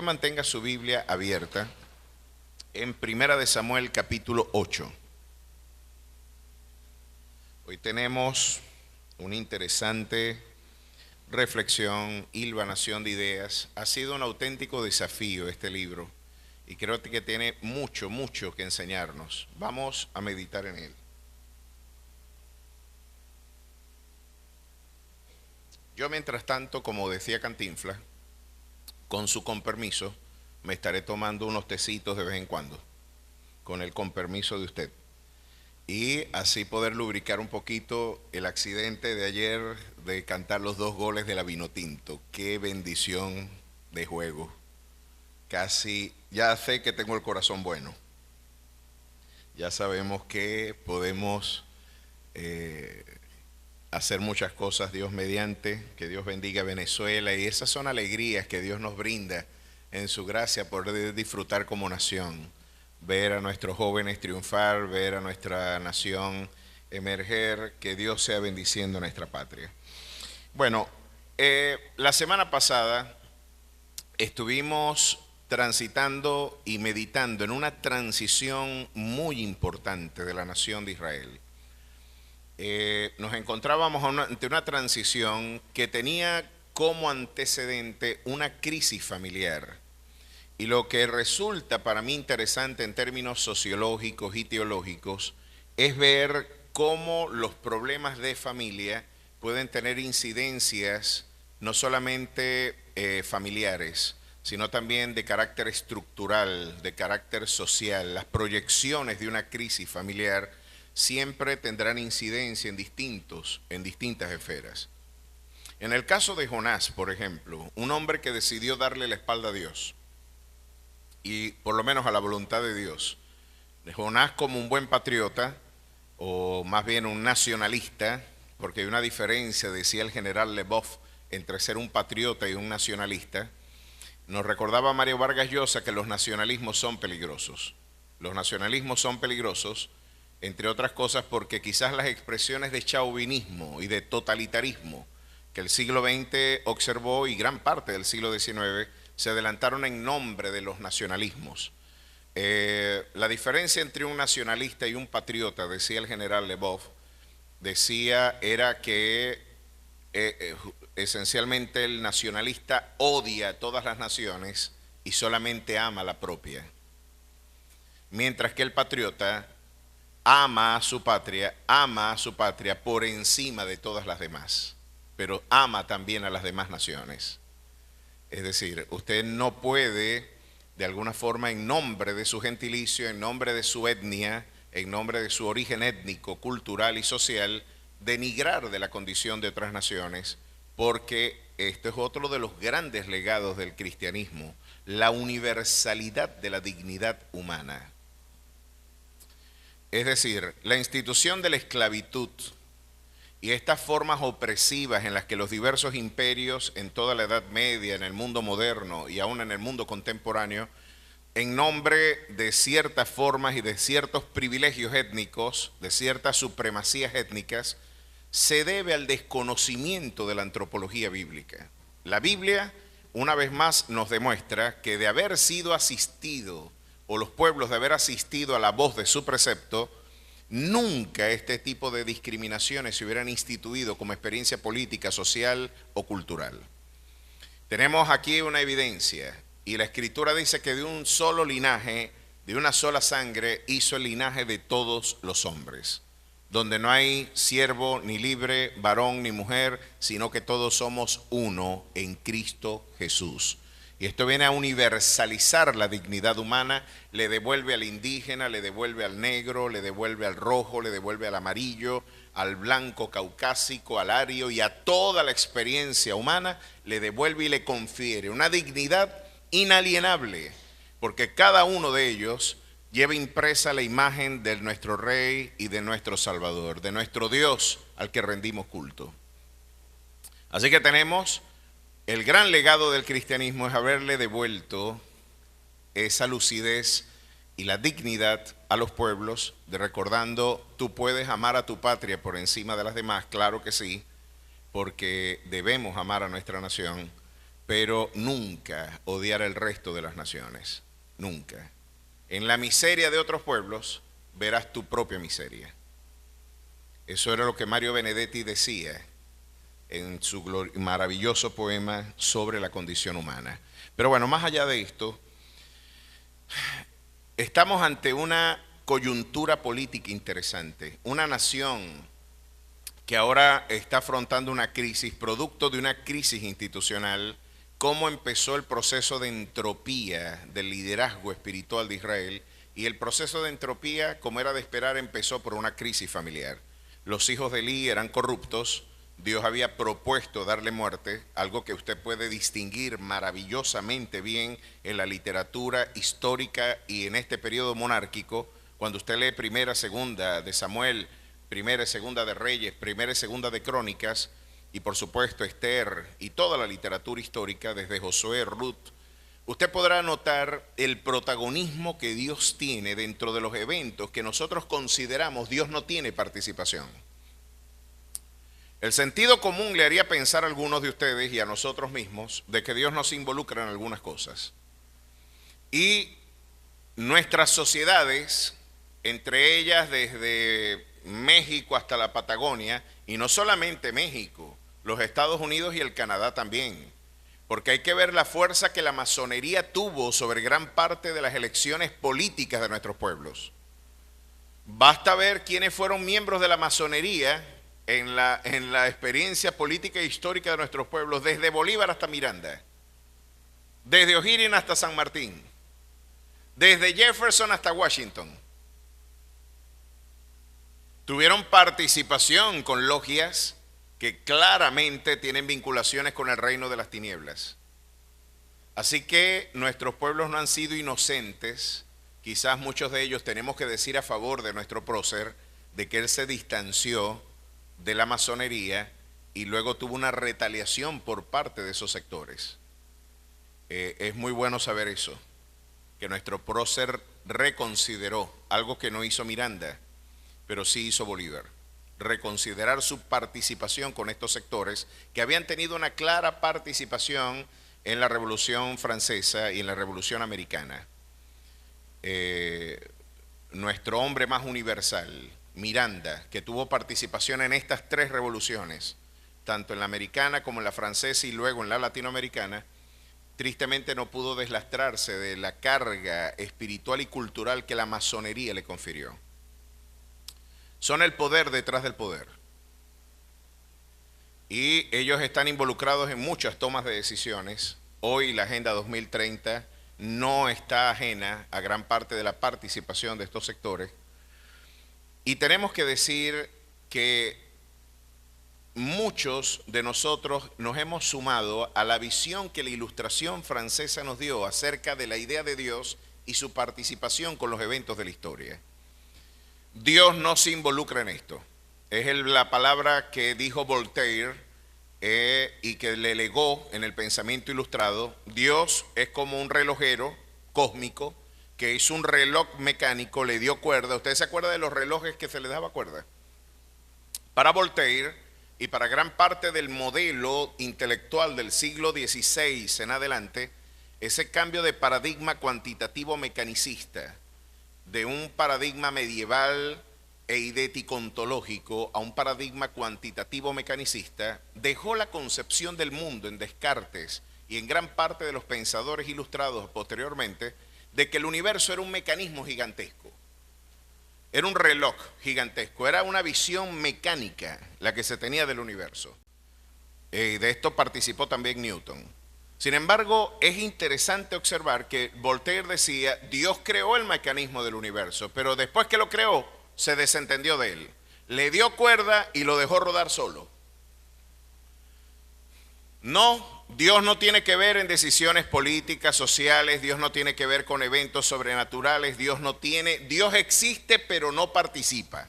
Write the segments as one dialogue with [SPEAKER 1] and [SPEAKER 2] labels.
[SPEAKER 1] usted mantenga su Biblia abierta en Primera de Samuel capítulo 8. Hoy tenemos una interesante reflexión, hilvanación de ideas. Ha sido un auténtico desafío este libro y creo que tiene mucho que enseñarnos. Vamos a meditar en él. Yo, mientras tanto, como decía Cantinflas, con su compermiso, me estaré tomando unos tecitos de vez en cuando, con el compermiso de usted. Y así poder lubricar un poquito el accidente de ayer de cantar los 2 goles de la Vinotinto. Qué bendición de juego. Casi, ya sé que tengo el corazón bueno. Ya sabemos que podemos hacer muchas cosas, Dios mediante, que Dios bendiga a Venezuela, y esas son alegrías que Dios nos brinda en su gracia, poder disfrutar como nación, ver a nuestros jóvenes triunfar, ver a nuestra nación emerger, que Dios sea bendiciendo nuestra patria. Bueno, la semana pasada estuvimos transitando y meditando en una transición muy importante de la nación de Israel. Nos encontrábamos ante una transición que tenía como antecedente una crisis familiar. Y lo que resulta para mí interesante en términos sociológicos y teológicos es ver cómo los problemas de familia pueden tener incidencias no solamente familiares, sino también de carácter estructural, de carácter social. Las proyecciones de una crisis familiar siempre tendrán incidencia en distintas esferas. En el caso de Jonás, por ejemplo, un hombre que decidió darle la espalda a Dios, y por lo menos a la voluntad de Dios. Jonás, como un buen patriota, o más bien un nacionalista, porque hay una diferencia, decía el general Leboeuf, entre ser un patriota y un nacionalista. Nos recordaba Mario Vargas Llosa que los nacionalismos son peligrosos. Los nacionalismos son peligrosos, entre otras cosas, porque quizás las expresiones de chauvinismo y de totalitarismo que el siglo XX observó y gran parte del siglo XIX se adelantaron en nombre de los nacionalismos. La diferencia entre un nacionalista y un patriota, decía el general Leboeuf, era que esencialmente el nacionalista odia a todas las naciones y solamente ama la propia, mientras que el patriota ama a su patria por encima de todas las demás, pero ama también a las demás naciones. Es decir, usted no puede, de alguna forma, en nombre de su gentilicio, en nombre de su etnia, en nombre de su origen étnico, cultural y social, denigrar de la condición de otras naciones, porque esto es otro de los grandes legados del cristianismo, la universalidad de la dignidad humana. Es decir, la institución de la esclavitud y estas formas opresivas en las que los diversos imperios en toda la Edad Media, en el mundo moderno y aún en el mundo contemporáneo, en nombre de ciertas formas y de ciertos privilegios étnicos, de ciertas supremacías étnicas, se debe al desconocimiento de la antropología bíblica. La Biblia, una vez más, nos demuestra que de haber sido asistido, o los pueblos de haber asistido a la voz de su precepto, nunca este tipo de discriminaciones se hubieran instituido como experiencia política, social o cultural. Tenemos aquí una evidencia, y la Escritura dice que de un solo linaje, de una sola sangre, hizo el linaje de todos los hombres, donde no hay siervo ni libre, varón ni mujer, sino que todos somos uno en Cristo Jesús. Y esto viene a universalizar la dignidad humana, le devuelve al indígena, le devuelve al negro, le devuelve al rojo, le devuelve al amarillo, al blanco caucásico, al ario y a toda la experiencia humana, le devuelve y le confiere una dignidad inalienable, porque cada uno de ellos lleva impresa la imagen de nuestro Rey y de nuestro Salvador, de nuestro Dios al que rendimos culto. Así que tenemos el gran legado del cristianismo, es haberle devuelto esa lucidez y la dignidad a los pueblos, de recordando, tú puedes amar a tu patria por encima de las demás, claro que sí, porque debemos amar a nuestra nación, pero nunca odiar al resto de las naciones, nunca. En la miseria de otros pueblos verás tu propia miseria. Eso era lo que Mario Benedetti decía en su maravilloso poema sobre la condición humana. Pero bueno, más allá de esto, estamos ante una coyuntura política interesante, una nación que ahora está afrontando una crisis, producto de una crisis institucional. Cómo empezó el proceso de entropía del liderazgo espiritual de Israel, y el proceso de entropía, como era de esperar, empezó por una crisis familiar. Los hijos de Elí eran corruptos, Dios había propuesto darle muerte, algo que usted puede distinguir maravillosamente bien en la literatura histórica y en este periodo monárquico, cuando usted lee Primera, Segunda de Samuel, Primera y Segunda de Reyes, Primera y Segunda de Crónicas, y por supuesto Esther y toda la literatura histórica, desde Josué, Ruth, usted podrá notar el protagonismo que Dios tiene dentro de los eventos que nosotros consideramos Dios no tiene participación. El sentido común le haría pensar a algunos de ustedes y a nosotros mismos de que Dios no se involucra en algunas cosas. Y nuestras sociedades, entre ellas desde México hasta la Patagonia, y no solamente México, los Estados Unidos y el Canadá también, porque hay que ver la fuerza que la masonería tuvo sobre gran parte de las elecciones políticas de nuestros pueblos. Basta ver quiénes fueron miembros de la masonería en la experiencia política e histórica de nuestros pueblos, desde Bolívar hasta Miranda, desde O'Higgins hasta San Martín, desde Jefferson hasta Washington. Tuvieron participación con logias que claramente tienen vinculaciones con el reino de las tinieblas. Así que nuestros pueblos no han sido inocentes. Quizás muchos de ellos tenemos que decir a favor de nuestro prócer de que él se distanció de la masonería y luego tuvo una retaliación por parte de esos sectores. Es muy bueno saber eso, que nuestro prócer reconsideró algo que no hizo Miranda, pero sí hizo Bolívar. Reconsiderar su participación con estos sectores que habían tenido una clara participación en la Revolución Francesa y en la Revolución Americana. Nuestro hombre más universal, Miranda, que tuvo participación en estas tres revoluciones, tanto en la americana como en la francesa y luego en la latinoamericana, tristemente no pudo deslastrarse de la carga espiritual y cultural que la masonería le confirió. Son el poder detrás del poder. Y ellos están involucrados en muchas tomas de decisiones. Hoy la Agenda 2030 no está ajena a gran parte de la participación de estos sectores. Y tenemos que decir que muchos de nosotros nos hemos sumado a la visión que la Ilustración francesa nos dio acerca de la idea de Dios y su participación con los eventos de la historia. Dios no se involucra en esto. Es la palabra que dijo Voltaire y que le legó en el pensamiento ilustrado. Dios es como un relojero cósmico que hizo un reloj mecánico, le dio cuerda. ¿Usted se acuerda de los relojes que se le daba cuerda? Para Voltaire y para gran parte del modelo intelectual del siglo XVI en adelante, ese cambio de paradigma cuantitativo mecanicista, de un paradigma medieval e idético-ontológico a un paradigma cuantitativo mecanicista, dejó la concepción del mundo en Descartes y en gran parte de los pensadores ilustrados posteriormente, de que el universo era un mecanismo gigantesco, era un reloj gigantesco, era una visión mecánica la que se tenía del universo. De esto participó también Newton. Sin embargo, es interesante observar que Voltaire decía, Dios creó el mecanismo del universo, pero después que lo creó, se desentendió de él. Le dio cuerda y lo dejó rodar solo. No, Dios no tiene que ver en decisiones políticas, sociales, Dios no tiene que ver con eventos sobrenaturales, Dios existe pero no participa.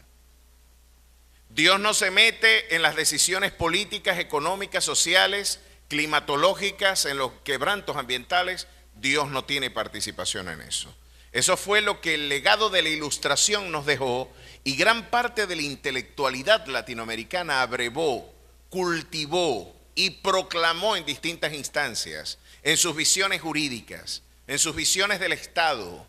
[SPEAKER 1] Dios no se mete en las decisiones políticas, económicas, sociales, climatológicas, en los quebrantos ambientales. Dios no tiene participación en eso. Eso fue lo que el legado de la Ilustración nos dejó, y gran parte de la intelectualidad latinoamericana abrevó, cultivó y proclamó en distintas instancias, en sus visiones jurídicas, en sus visiones del Estado,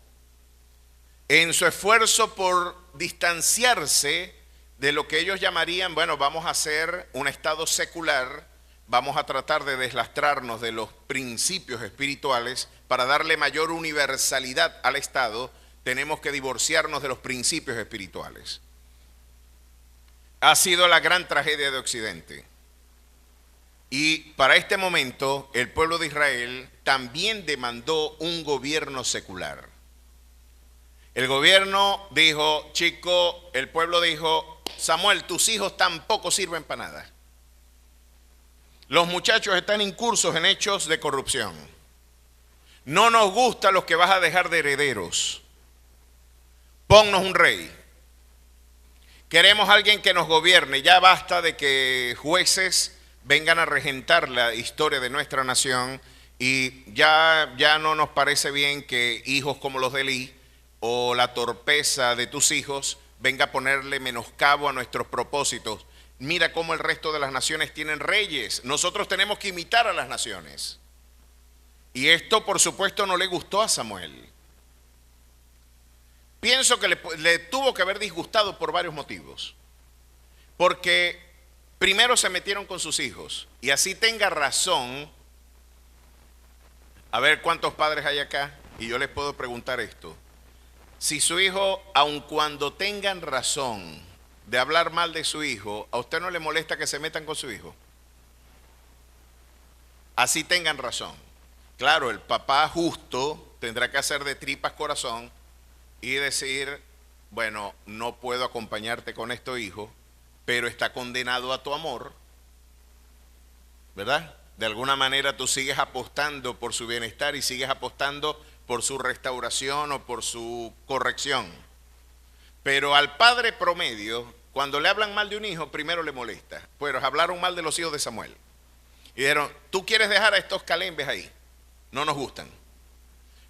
[SPEAKER 1] en su esfuerzo por distanciarse de lo que ellos llamarían, bueno, vamos a hacer un Estado secular, vamos a tratar de deslastrarnos de los principios espirituales para darle mayor universalidad al Estado, tenemos que divorciarnos de los principios espirituales. Ha sido la gran tragedia de Occidente. Y para este momento, el pueblo de Israel también demandó un gobierno secular. El gobierno dijo, el pueblo dijo, Samuel, tus hijos tampoco sirven para nada. Los muchachos están incursos en hechos de corrupción. No nos gusta los que vas a dejar de herederos. Ponnos un rey. Queremos alguien que nos gobierne. Ya basta de que jueces vengan a regentar la historia de nuestra nación y ya no nos parece bien que hijos como los de Elí o la torpeza de tus hijos venga a ponerle menoscabo a nuestros propósitos. Mira cómo el resto de las naciones tienen reyes. Nosotros tenemos que imitar a las naciones. Y esto, por supuesto, no le gustó a Samuel. Pienso que le tuvo que haber disgustado por varios motivos. Porque primero se metieron con sus hijos. Y así tenga razón. A ver cuántos padres hay acá. Y yo les puedo preguntar esto. Si su hijo, aun cuando tengan razón de hablar mal de su hijo, ¿a usted no le molesta que se metan con su hijo? Así tengan razón. Claro, el papá justo tendrá que hacer de tripas corazón y decir, bueno, no puedo acompañarte con esto, hijo, pero está condenado a tu amor, ¿verdad? De alguna manera tú sigues apostando por su bienestar y sigues apostando por su restauración o por su corrección. Pero al padre promedio, cuando le hablan mal de un hijo, primero le molesta. Pues hablaron mal de los hijos de Samuel. Y dijeron, tú quieres dejar a estos calembes ahí. No nos gustan.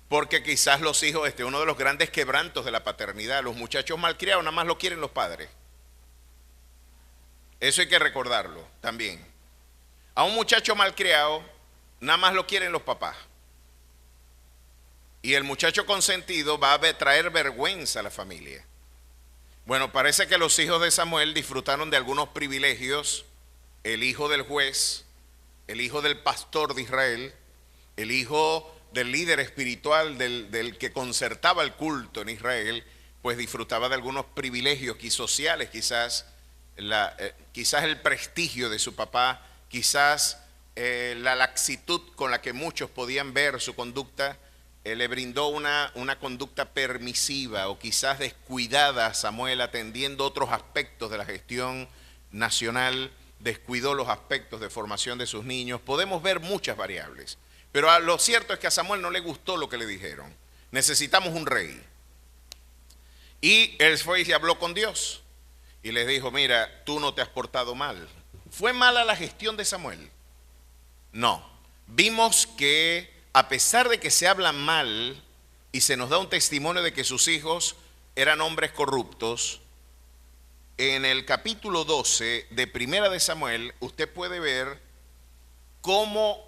[SPEAKER 1] Porque quizás los hijos, uno de los grandes quebrantos de la paternidad, los muchachos malcriados nada más lo quieren los padres. Eso hay que recordarlo también. A un muchacho malcriado nada más lo quieren los papás. Y el muchacho consentido va a traer vergüenza a la familia. Bueno, parece que los hijos de Samuel disfrutaron de algunos privilegios. El hijo del juez, el hijo del pastor de Israel, el hijo del líder espiritual, del que concertaba el culto en Israel, pues disfrutaba de algunos privilegios sociales, quizás el prestigio de su papá, quizás la laxitud con la que muchos podían ver su conducta, le brindó una conducta permisiva o quizás descuidada a Samuel, atendiendo otros aspectos de la gestión nacional, descuidó los aspectos de formación de sus niños. Podemos ver muchas variables, pero lo cierto es que a Samuel no le gustó lo que le dijeron. Necesitamos un rey. Y él fue y se habló con Dios y les dijo, mira, tú no te has portado mal. ¿Fue mala la gestión de Samuel? No. Vimos que a pesar de que se habla mal y se nos da un testimonio de que sus hijos eran hombres corruptos, en el capítulo 12 de Primera de Samuel, usted puede ver cómo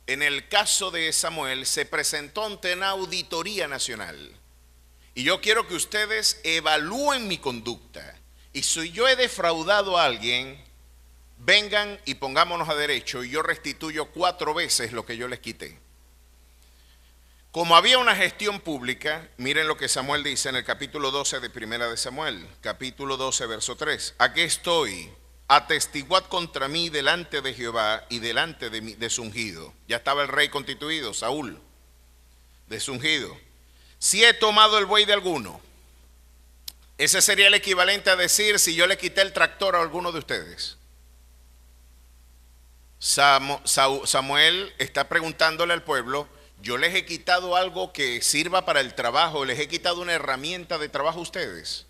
[SPEAKER 1] en el caso de Samuel se presentó ante una auditoría nacional. Y yo quiero que ustedes evalúen mi conducta. Y si yo he defraudado a alguien, vengan y pongámonos a derecho y yo restituyo 4 veces lo que yo les quité. Como había una gestión pública, miren lo que Samuel dice en el capítulo 12 de Primera de Samuel, capítulo 12, verso 3. Aquí estoy, atestiguad contra mí delante de Jehová y delante de su ungido. Ya estaba el rey constituido, Saúl, de su ungido. Si he tomado el buey de alguno, ese sería el equivalente a decir si yo le quité el tractor a alguno de ustedes. Samuel está preguntándole al pueblo, yo les he quitado algo que sirva para el trabajo, les he quitado una herramienta de trabajo a ustedes.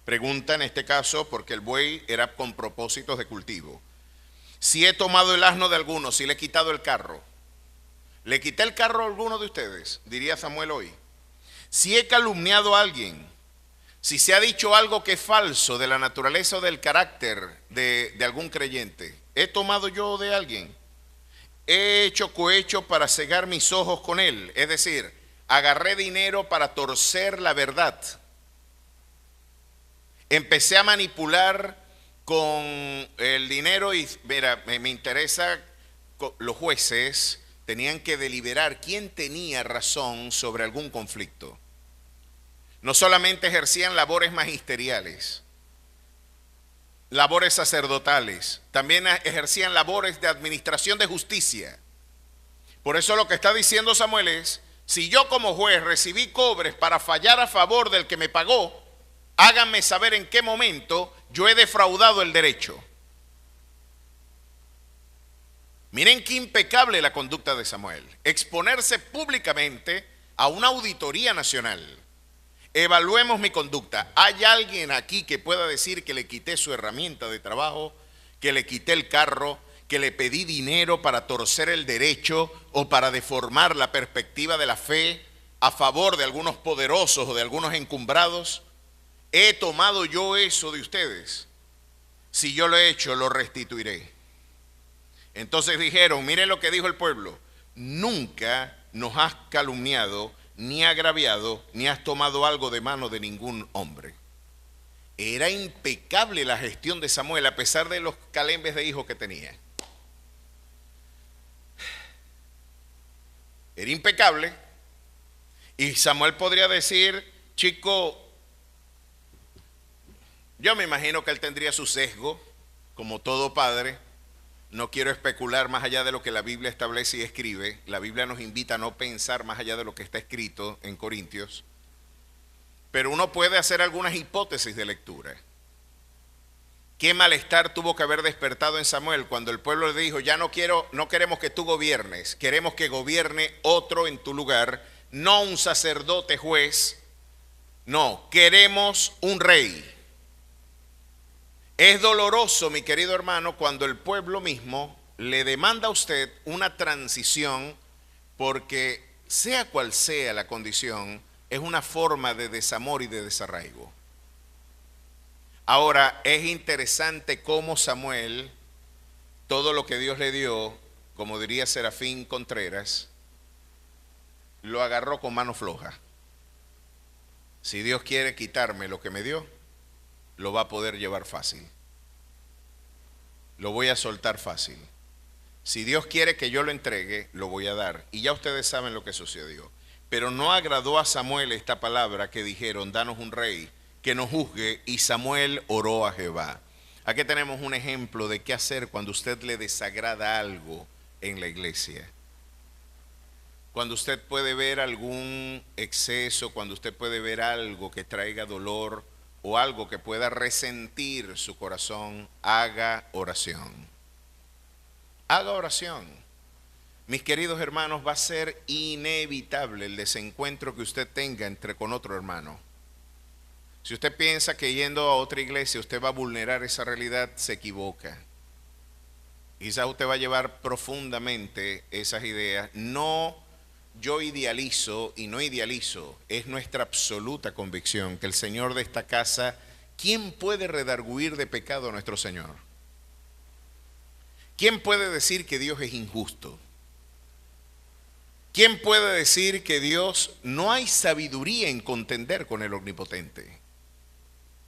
[SPEAKER 1] Pregunta en este caso porque el buey era con propósitos de cultivo. Si he tomado el asno de alguno, si le he quitado el carro. ¿Le quité el carro a alguno de ustedes? Diría Samuel hoy. Si he calumniado a alguien, si se ha dicho algo que es falso de la naturaleza o del carácter de algún creyente, ¿He tomado yo de alguien? He hecho cohecho para cegar mis ojos con él. Es decir, agarré dinero para torcer la verdad. Empecé a manipular con el dinero y, mira, me interesa, los jueces tenían que deliberar quién tenía razón sobre algún conflicto. No solamente ejercían labores magisteriales, labores sacerdotales, también ejercían labores de administración de justicia. Por eso lo que está diciendo Samuel es, si yo como juez recibí cobres para fallar a favor del que me pagó, háganme saber en qué momento yo he defraudado el derecho. Miren qué impecable la conducta de Samuel. Exponerse públicamente a una auditoría nacional. Evaluemos mi conducta. ¿Hay alguien aquí que pueda decir que le quité su herramienta de trabajo, que le quité el carro, que le pedí dinero para torcer el derecho o para deformar la perspectiva de la fe a favor de algunos poderosos o de algunos encumbrados? ¿He tomado yo eso de ustedes? Si yo lo he hecho, lo restituiré. Entonces dijeron, miren lo que dijo el pueblo, nunca nos has calumniado, ni agraviado, ni has tomado algo de mano de ningún hombre. Era impecable la gestión de Samuel a pesar de los calembes de hijos que tenía. Era impecable. Y Samuel podría decir, chico, yo me imagino que él tendría su sesgo, como todo padre. No quiero especular más allá de lo que la Biblia establece y escribe. La Biblia nos invita a no pensar más allá de lo que está escrito en Corintios. Pero uno puede hacer algunas hipótesis de lectura. ¿Qué malestar tuvo que haber despertado en Samuel cuando el pueblo le dijo, ya no queremos que tú gobiernes, queremos que gobierne otro en tu lugar, no un sacerdote juez, no, queremos un rey? Es doloroso, mi querido hermano, cuando el pueblo mismo le demanda a usted una transición porque, sea cual sea la condición, es una forma de desamor y de desarraigo. Ahora, es interesante cómo Samuel, todo lo que Dios le dio, como diría Serafín Contreras, lo agarró con mano floja. Si Dios quiere quitarme lo que me dio, lo va a poder llevar fácil. Lo voy a soltar fácil. Si Dios quiere que yo lo entregue, lo voy a dar. Y ya ustedes saben lo que sucedió. Pero no agradó a Samuel esta palabra que dijeron, danos un rey que nos juzgue, y Samuel oró a Jehová. Aquí tenemos un ejemplo de qué hacer cuando usted le desagrada algo en la iglesia. Cuando usted puede ver algún exceso, cuando usted puede ver algo que traiga dolor o algo que pueda resentir su corazón, haga oración. Haga oración. Mis queridos hermanos, va a ser inevitable el desencuentro que usted tenga con otro hermano. Si usted piensa que yendo a otra iglesia usted va a vulnerar esa realidad, se equivoca. Quizás usted va a llevar profundamente esas ideas. No, yo idealizo y no idealizo. Es nuestra absoluta convicción que el Señor de esta casa, ¿quién puede redarguir de pecado a nuestro Señor? ¿Quién puede decir que Dios es injusto? ¿Quién puede decir que Dios no hay sabiduría en contender con el Omnipotente?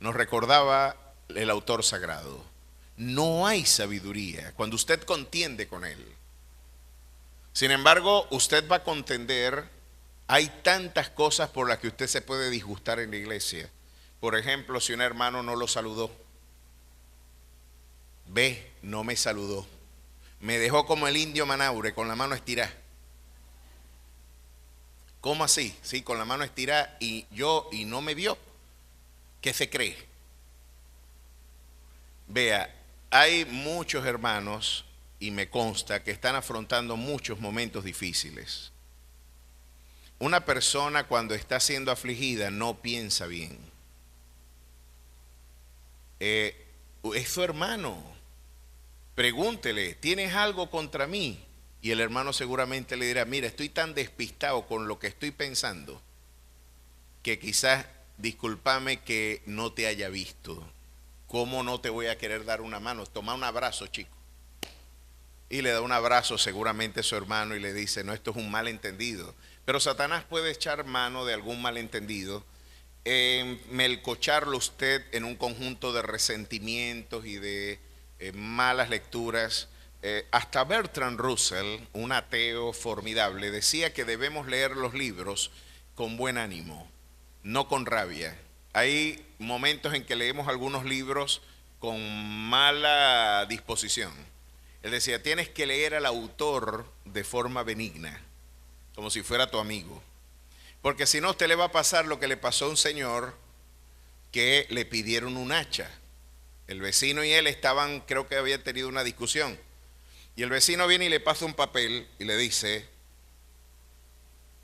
[SPEAKER 1] Nos recordaba el autor sagrado. No hay sabiduría cuando usted contiende con Él. Sin embargo, usted va a contender. Hay tantas cosas por las que usted se puede disgustar en la iglesia. Por ejemplo, si un hermano no lo saludó. Ve, no me saludó. Me dejó como el indio Manaure, con la mano estirada. ¿Cómo así? Sí, con la mano estirada y no me vio. ¿Qué se cree? Vea, hay muchos hermanos, y me consta, que están afrontando muchos momentos difíciles. Una persona cuando está siendo afligida no piensa bien. Es su hermano. Pregúntele, ¿tienes algo contra mí? Y el hermano seguramente le dirá, mira, estoy tan despistado con lo que estoy pensando que quizás, discúlpame que no te haya visto. ¿Cómo no te voy a querer dar una mano? Toma un abrazo, chico. y le da un abrazo seguramente a su hermano y le dice, no, esto es un malentendido. Pero Satanás puede echar mano de algún malentendido, melcocharlo usted en un conjunto de resentimientos y de malas lecturas. Hasta Bertrand Russell, un ateo formidable, decía que debemos leer los libros con buen ánimo, no con rabia. Hay momentos en que leemos algunos libros con mala disposición. Él decía, tienes que leer al autor de forma benigna, como si fuera tu amigo. Porque si no, a usted le va a pasar lo que le pasó a un señor que le pidieron un hacha. El vecino y él estaban, creo que habían tenido una discusión. Y el vecino viene y le pasa un papel y le dice,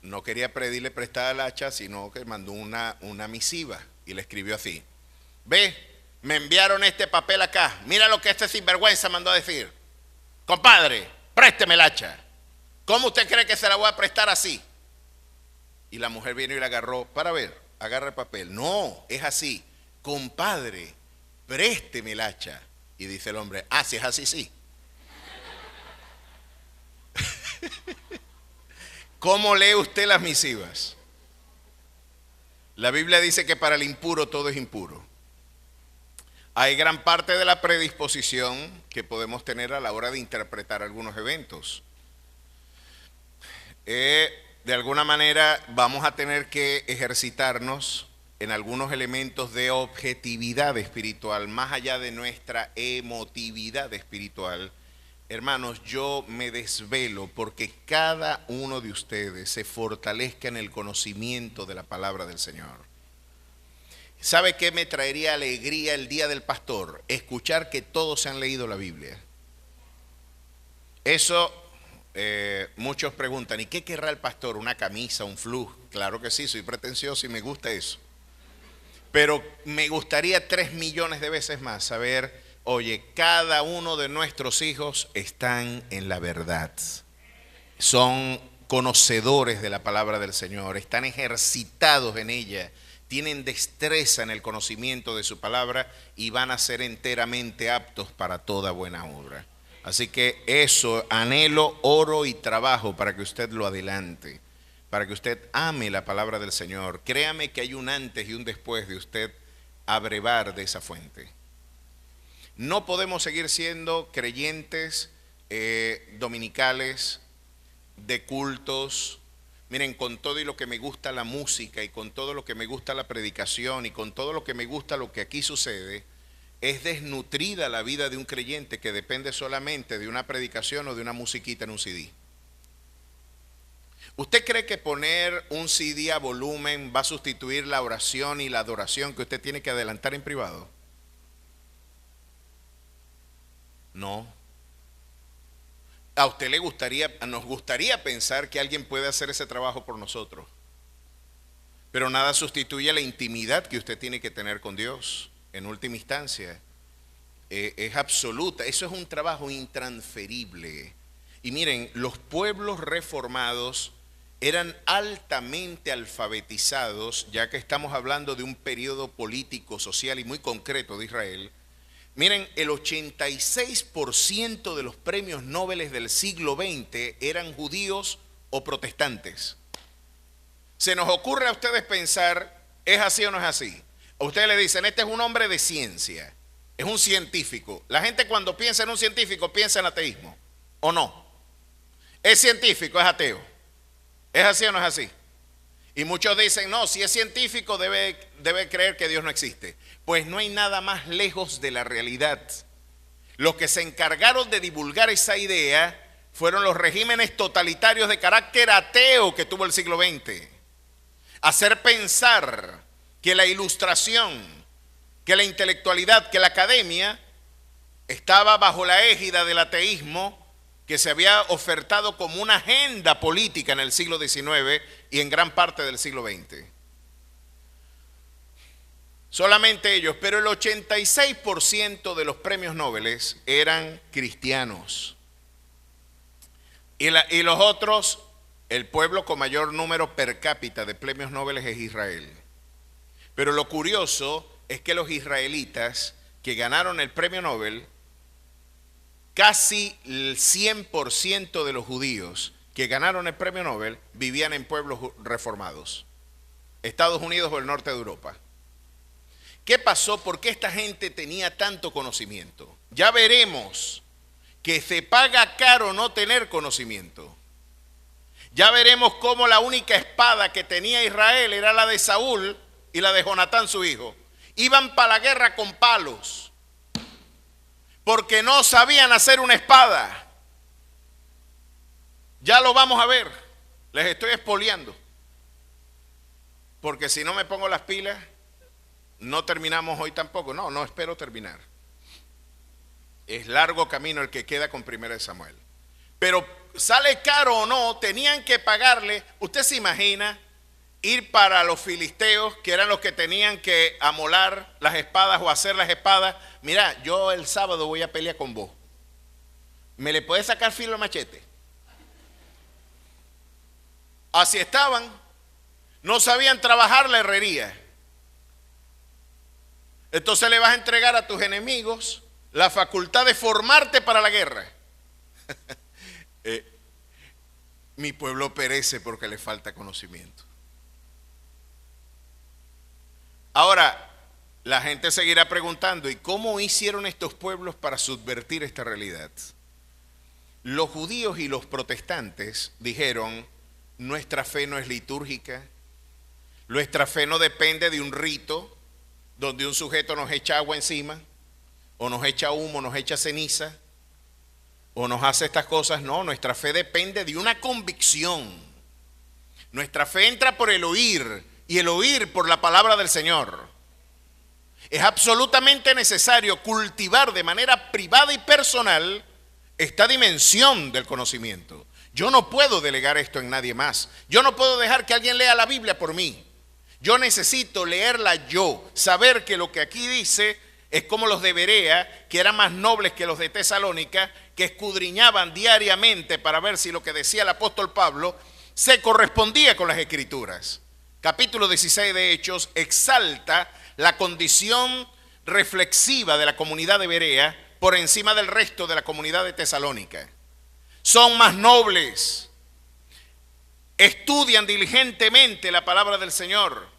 [SPEAKER 1] no quería pedirle prestada el hacha, sino que mandó una misiva y le escribió así. Ve, me enviaron este papel acá. Mira lo que este sinvergüenza mandó a decir. Compadre, présteme el hacha. ¿Cómo usted cree que se la voy a prestar así? Y la mujer vino y la agarró. Para ver, agarra el papel. No, es así. Compadre, présteme el hacha. Y dice el hombre, ah, si es así, sí. ¿Cómo lee usted las misivas? La Biblia dice que para el impuro todo es impuro. Hay gran parte de la predisposición que podemos tener a la hora de interpretar algunos eventos. De alguna manera vamos a tener que ejercitarnos en algunos elementos de objetividad espiritual, más allá de nuestra emotividad espiritual. Hermanos, yo me desvelo porque cada uno de ustedes se fortalezca en el conocimiento de la palabra del Señor. ¿Sabe qué me traería alegría el día del pastor? Escuchar que todos se han leído la Biblia. Eso, muchos preguntan, ¿y qué querrá el pastor? ¿Una camisa, un flug? Claro que sí, soy pretencioso y me gusta eso. Pero me gustaría 3 millones de veces más saber, oye, cada uno de nuestros hijos están en la verdad. Son conocedores de la palabra del Señor, están ejercitados en ella, tienen destreza en el conocimiento de su palabra y van a ser enteramente aptos para toda buena obra. Así que eso, anhelo, oro y trabajo para que usted lo adelante, para que usted ame la palabra del Señor. Créame que hay un antes y un después de usted abrevar de esa fuente. No podemos seguir siendo creyentes dominicales, de cultos. Miren, con todo y lo que me gusta la música y con todo lo que me gusta la predicación y con todo lo que me gusta lo que aquí sucede, es desnutrida la vida de un creyente que depende solamente de una predicación o de una musiquita en un CD. ¿Usted cree que poner un CD a volumen va a sustituir la oración y la adoración que usted tiene que adelantar en privado? No. A usted le gustaría, nos gustaría pensar que alguien puede hacer ese trabajo por nosotros. Pero nada sustituye la intimidad que usted tiene que tener con Dios. En última instancia, es absoluta. Eso es un trabajo intransferible. Y miren, los pueblos reformados eran altamente alfabetizados, ya que estamos hablando de un periodo político, social y muy concreto de Israel. Miren, el 86% de los premios Nobel del siglo XX eran judíos o protestantes. Se nos ocurre a ustedes pensar, ¿es así o no es así? A ustedes le dicen, este es un hombre de ciencia, es un científico. La gente cuando piensa en un científico piensa en ateísmo, ¿o no? ¿Es científico, es ateo? ¿Es así o no es así? Y muchos dicen, no, si es científico debe creer que Dios no existe. Pues no hay nada más lejos de la realidad. Los que se encargaron de divulgar esa idea fueron los regímenes totalitarios de carácter ateo que tuvo el siglo XX. Hacer pensar que la ilustración, que la intelectualidad, que la academia estaba bajo la égida del ateísmo que se había ofertado como una agenda política en el siglo XIX y en gran parte del siglo XX. Solamente ellos, pero el 86% de los premios Nobel eran cristianos. Y los otros, el pueblo con mayor número per cápita de premios Nobel es Israel. Pero lo curioso es que los israelitas que ganaron el premio Nobel casi el 100% de los judíos que ganaron el premio Nobel vivían en pueblos reformados, Estados Unidos o el norte de Europa. ¿Qué pasó? ¿Por qué esta gente tenía tanto conocimiento? Ya veremos que se paga caro no tener conocimiento. Ya veremos cómo la única espada que tenía Israel era la de Saúl y la de Jonatán su hijo. Iban para la guerra con palos, porque no sabían hacer una espada. Ya lo vamos a ver, les estoy expoliando, porque si no me pongo las pilas, no terminamos hoy tampoco. No espero terminar. Es largo camino el que queda con 1 Samuel. Pero sale caro o no, tenían que pagarle. Usted se imagina ir para los filisteos, que eran los que tenían que amolar las espadas o hacer las espadas. Mira, yo el sábado voy a pelear con vos. ¿Me le puedes sacar filo al machete? Así estaban. No sabían trabajar la herrería. Entonces le vas a entregar a tus enemigos la facultad de formarte para la guerra. Mi pueblo perece porque le falta conocimiento. Ahora, la gente seguirá preguntando, ¿y cómo hicieron estos pueblos para subvertir esta realidad? Los judíos y los protestantes dijeron, nuestra fe no es litúrgica, nuestra fe no depende de un rito donde un sujeto nos echa agua encima, o nos echa humo, nos echa ceniza, o nos hace estas cosas. No, nuestra fe depende de una convicción. Nuestra fe entra por el oír, y el oír por la palabra del Señor. Es absolutamente necesario cultivar de manera privada y personal esta dimensión del conocimiento. Yo no puedo delegar esto en nadie más. Yo no puedo dejar que alguien lea la Biblia por mí. Yo necesito leerla yo, saber que lo que aquí dice es como los de Berea, que eran más nobles que los de Tesalónica, que escudriñaban diariamente para ver si lo que decía el apóstol Pablo se correspondía con las Escrituras. Capítulo 16 de Hechos exalta la condición reflexiva de la comunidad de Berea por encima del resto de la comunidad de Tesalónica. Son más nobles, estudian diligentemente la palabra del Señor.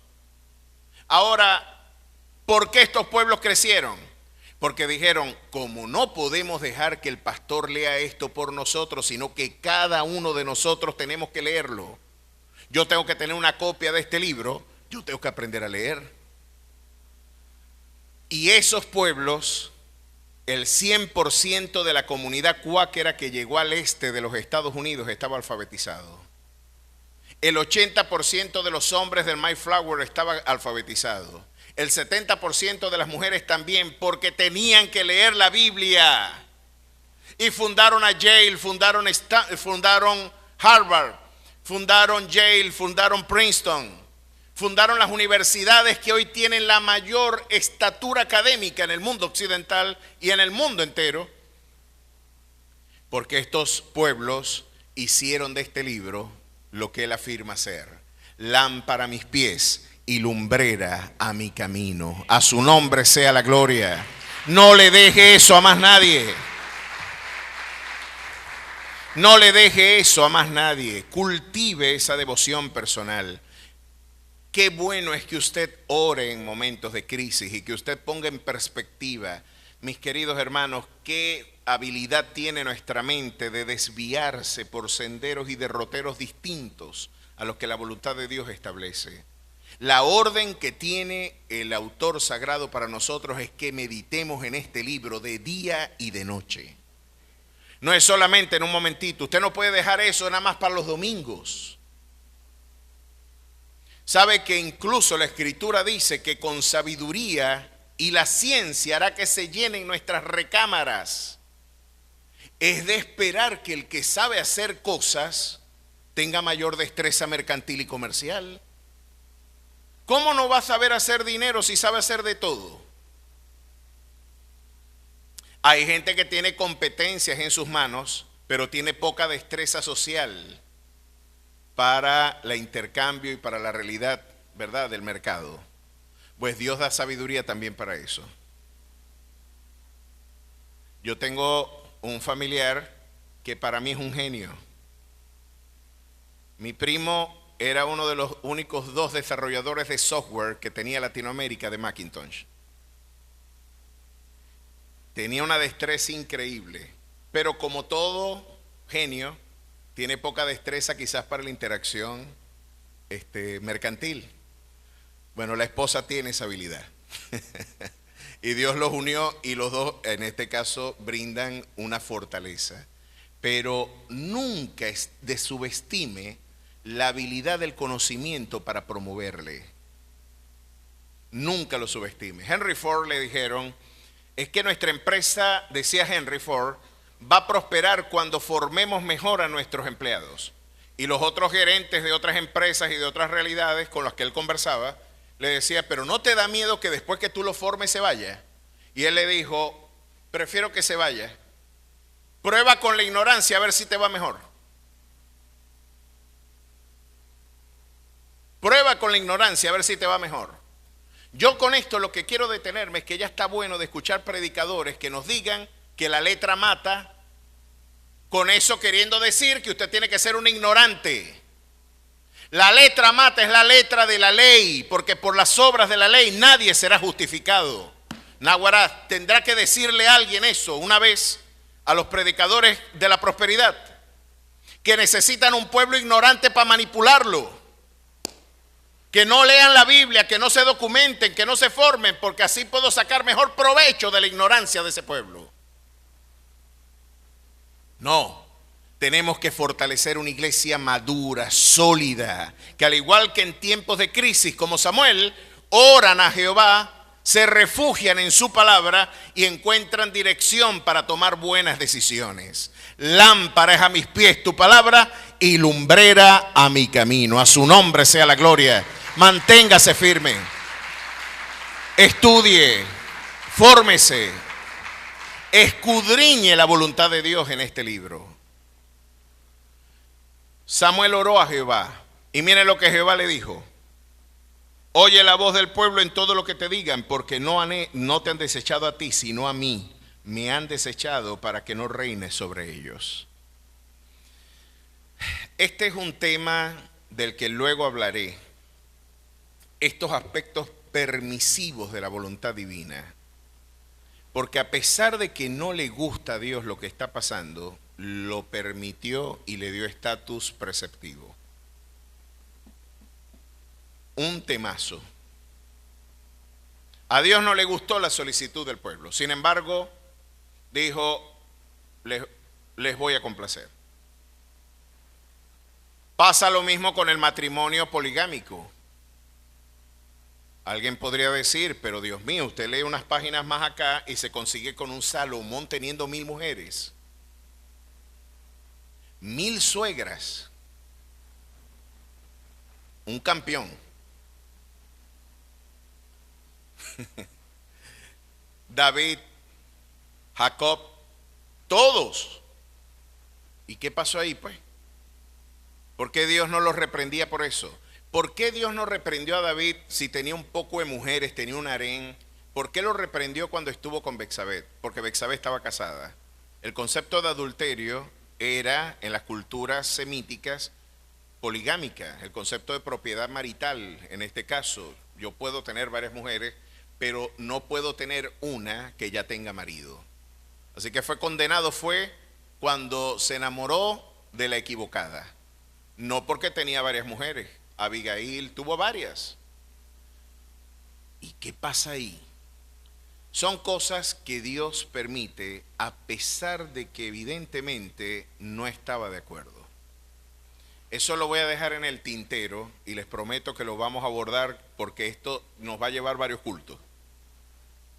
[SPEAKER 1] Ahora, ¿por qué estos pueblos crecieron? Porque dijeron, como no podemos dejar que el pastor lea esto por nosotros, sino que cada uno de nosotros tenemos que leerlo. Yo tengo que tener una copia de este libro, yo tengo que aprender a leer. Y esos pueblos, el 100% de la comunidad cuáquera que llegó al este de los Estados Unidos estaba alfabetizado. El 80% de los hombres del Mayflower estaba alfabetizado. El 70% de las mujeres también, porque tenían que leer la Biblia. Y fundaron a Yale, fundaron Harvard, fundaron Yale, fundaron Princeton, fundaron las universidades que hoy tienen la mayor estatura académica en el mundo occidental y en el mundo entero, porque estos pueblos hicieron de este libro lo que él afirma ser: lámpara a mis pies y lumbrera a mi camino. A su nombre sea la gloria. No le deje eso a más nadie. No le deje eso a más nadie. Cultive esa devoción personal. Qué bueno es que usted ore en momentos de crisis y que usted ponga en perspectiva, mis queridos hermanos, qué habilidad tiene nuestra mente de desviarse por senderos y derroteros distintos a los que la voluntad de Dios establece. La orden que tiene el autor sagrado para nosotros es que meditemos en este libro de día y de noche. No es solamente en un momentito. Usted no puede dejar eso nada más para los domingos. Sabe que incluso la Escritura dice que con sabiduría y la ciencia hará que se llenen nuestras recámaras. Es de esperar que el que sabe hacer cosas tenga mayor destreza mercantil y comercial. ¿Cómo no va a saber hacer dinero si sabe hacer de todo? Hay gente que tiene competencias en sus manos, pero tiene poca destreza social para el intercambio y para la realidad, ¿verdad?, del mercado. Pues Dios da sabiduría también para eso. Yo tengo un familiar que para mí es un genio. Mi primo era uno de los únicos 2 desarrolladores de software que tenía Latinoamérica de Macintosh. Tenía una destreza increíble, pero como todo genio, tiene poca destreza quizás para la interacción mercantil. Bueno, la esposa tiene esa habilidad. Y Dios los unió y los dos, en este caso, brindan una fortaleza. Pero nunca subestime la habilidad del conocimiento para promoverle. Nunca lo subestime. Henry Ford le dijeron, es que nuestra empresa, decía Henry Ford, va a prosperar cuando formemos mejor a nuestros empleados. Y los otros gerentes de otras empresas y de otras realidades con las que él conversaba, le decía, pero ¿no te da miedo que después que tú lo formes se vaya? Y él le dijo, prefiero que se vaya. Prueba con la ignorancia a ver si te va mejor. Prueba con la ignorancia a ver si te va mejor. Yo con esto lo que quiero detenerme es que ya está bueno de escuchar predicadores que nos digan que la letra mata, con eso queriendo decir que usted tiene que ser un ignorante. La letra mata es la letra de la ley, porque por las obras de la ley nadie será justificado. Naguará, tendrá que decirle a alguien eso una vez a los predicadores de la prosperidad, que necesitan un pueblo ignorante para manipularlo, que no lean la Biblia, que no se documenten, que no se formen, porque así puedo sacar mejor provecho de la ignorancia de ese pueblo. No. Tenemos que fortalecer una iglesia madura, sólida, que al igual que en tiempos de crisis como Samuel, oran a Jehová, se refugian en su palabra y encuentran dirección para tomar buenas decisiones. Lámpara es a mis pies tu palabra y lumbrera a mi camino. A su nombre sea la gloria. Manténgase firme. Estudie, fórmese, escudriñe la voluntad de Dios en este libro. Samuel oró a Jehová y mire lo que Jehová le dijo. Oye la voz del pueblo en todo lo que te digan, porque no te han desechado a ti, sino a mí. Me han desechado para que no reines sobre ellos. Este es un tema del que luego hablaré. Estos aspectos permisivos de la voluntad divina. Porque a pesar de que no le gusta a Dios lo que está pasando, lo permitió y le dio estatus preceptivo. Un temazo. A Dios no le gustó la solicitud del pueblo. Sin embargo, dijo, les voy a complacer. Pasa lo mismo con el matrimonio poligámico. Alguien podría decir, pero Dios mío, usted lee unas páginas más acá y se consigue con un Salomón teniendo 1000 mujeres. 1000 suegras. Un campeón. David, Jacob, todos. ¿Y qué pasó ahí, pues? ¿Por qué Dios no los reprendía por eso? ¿Por qué Dios no reprendió a David si tenía un poco de mujeres, tenía un harén? ¿Por qué lo reprendió cuando estuvo con Betsabé? Porque Betsabé estaba casada. El concepto de adulterio era, en las culturas semíticas, poligámica. El concepto de propiedad marital, en este caso, yo puedo tener varias mujeres, pero no puedo tener una que ya tenga marido. Así que fue condenado cuando se enamoró de la equivocada. No porque tenía varias mujeres. Abigail tuvo varias. ¿Y qué pasa ahí? Son cosas que Dios permite a pesar de que evidentemente no estaba de acuerdo. Eso lo voy a dejar en el tintero y les prometo que lo vamos a abordar porque esto nos va a llevar varios cultos.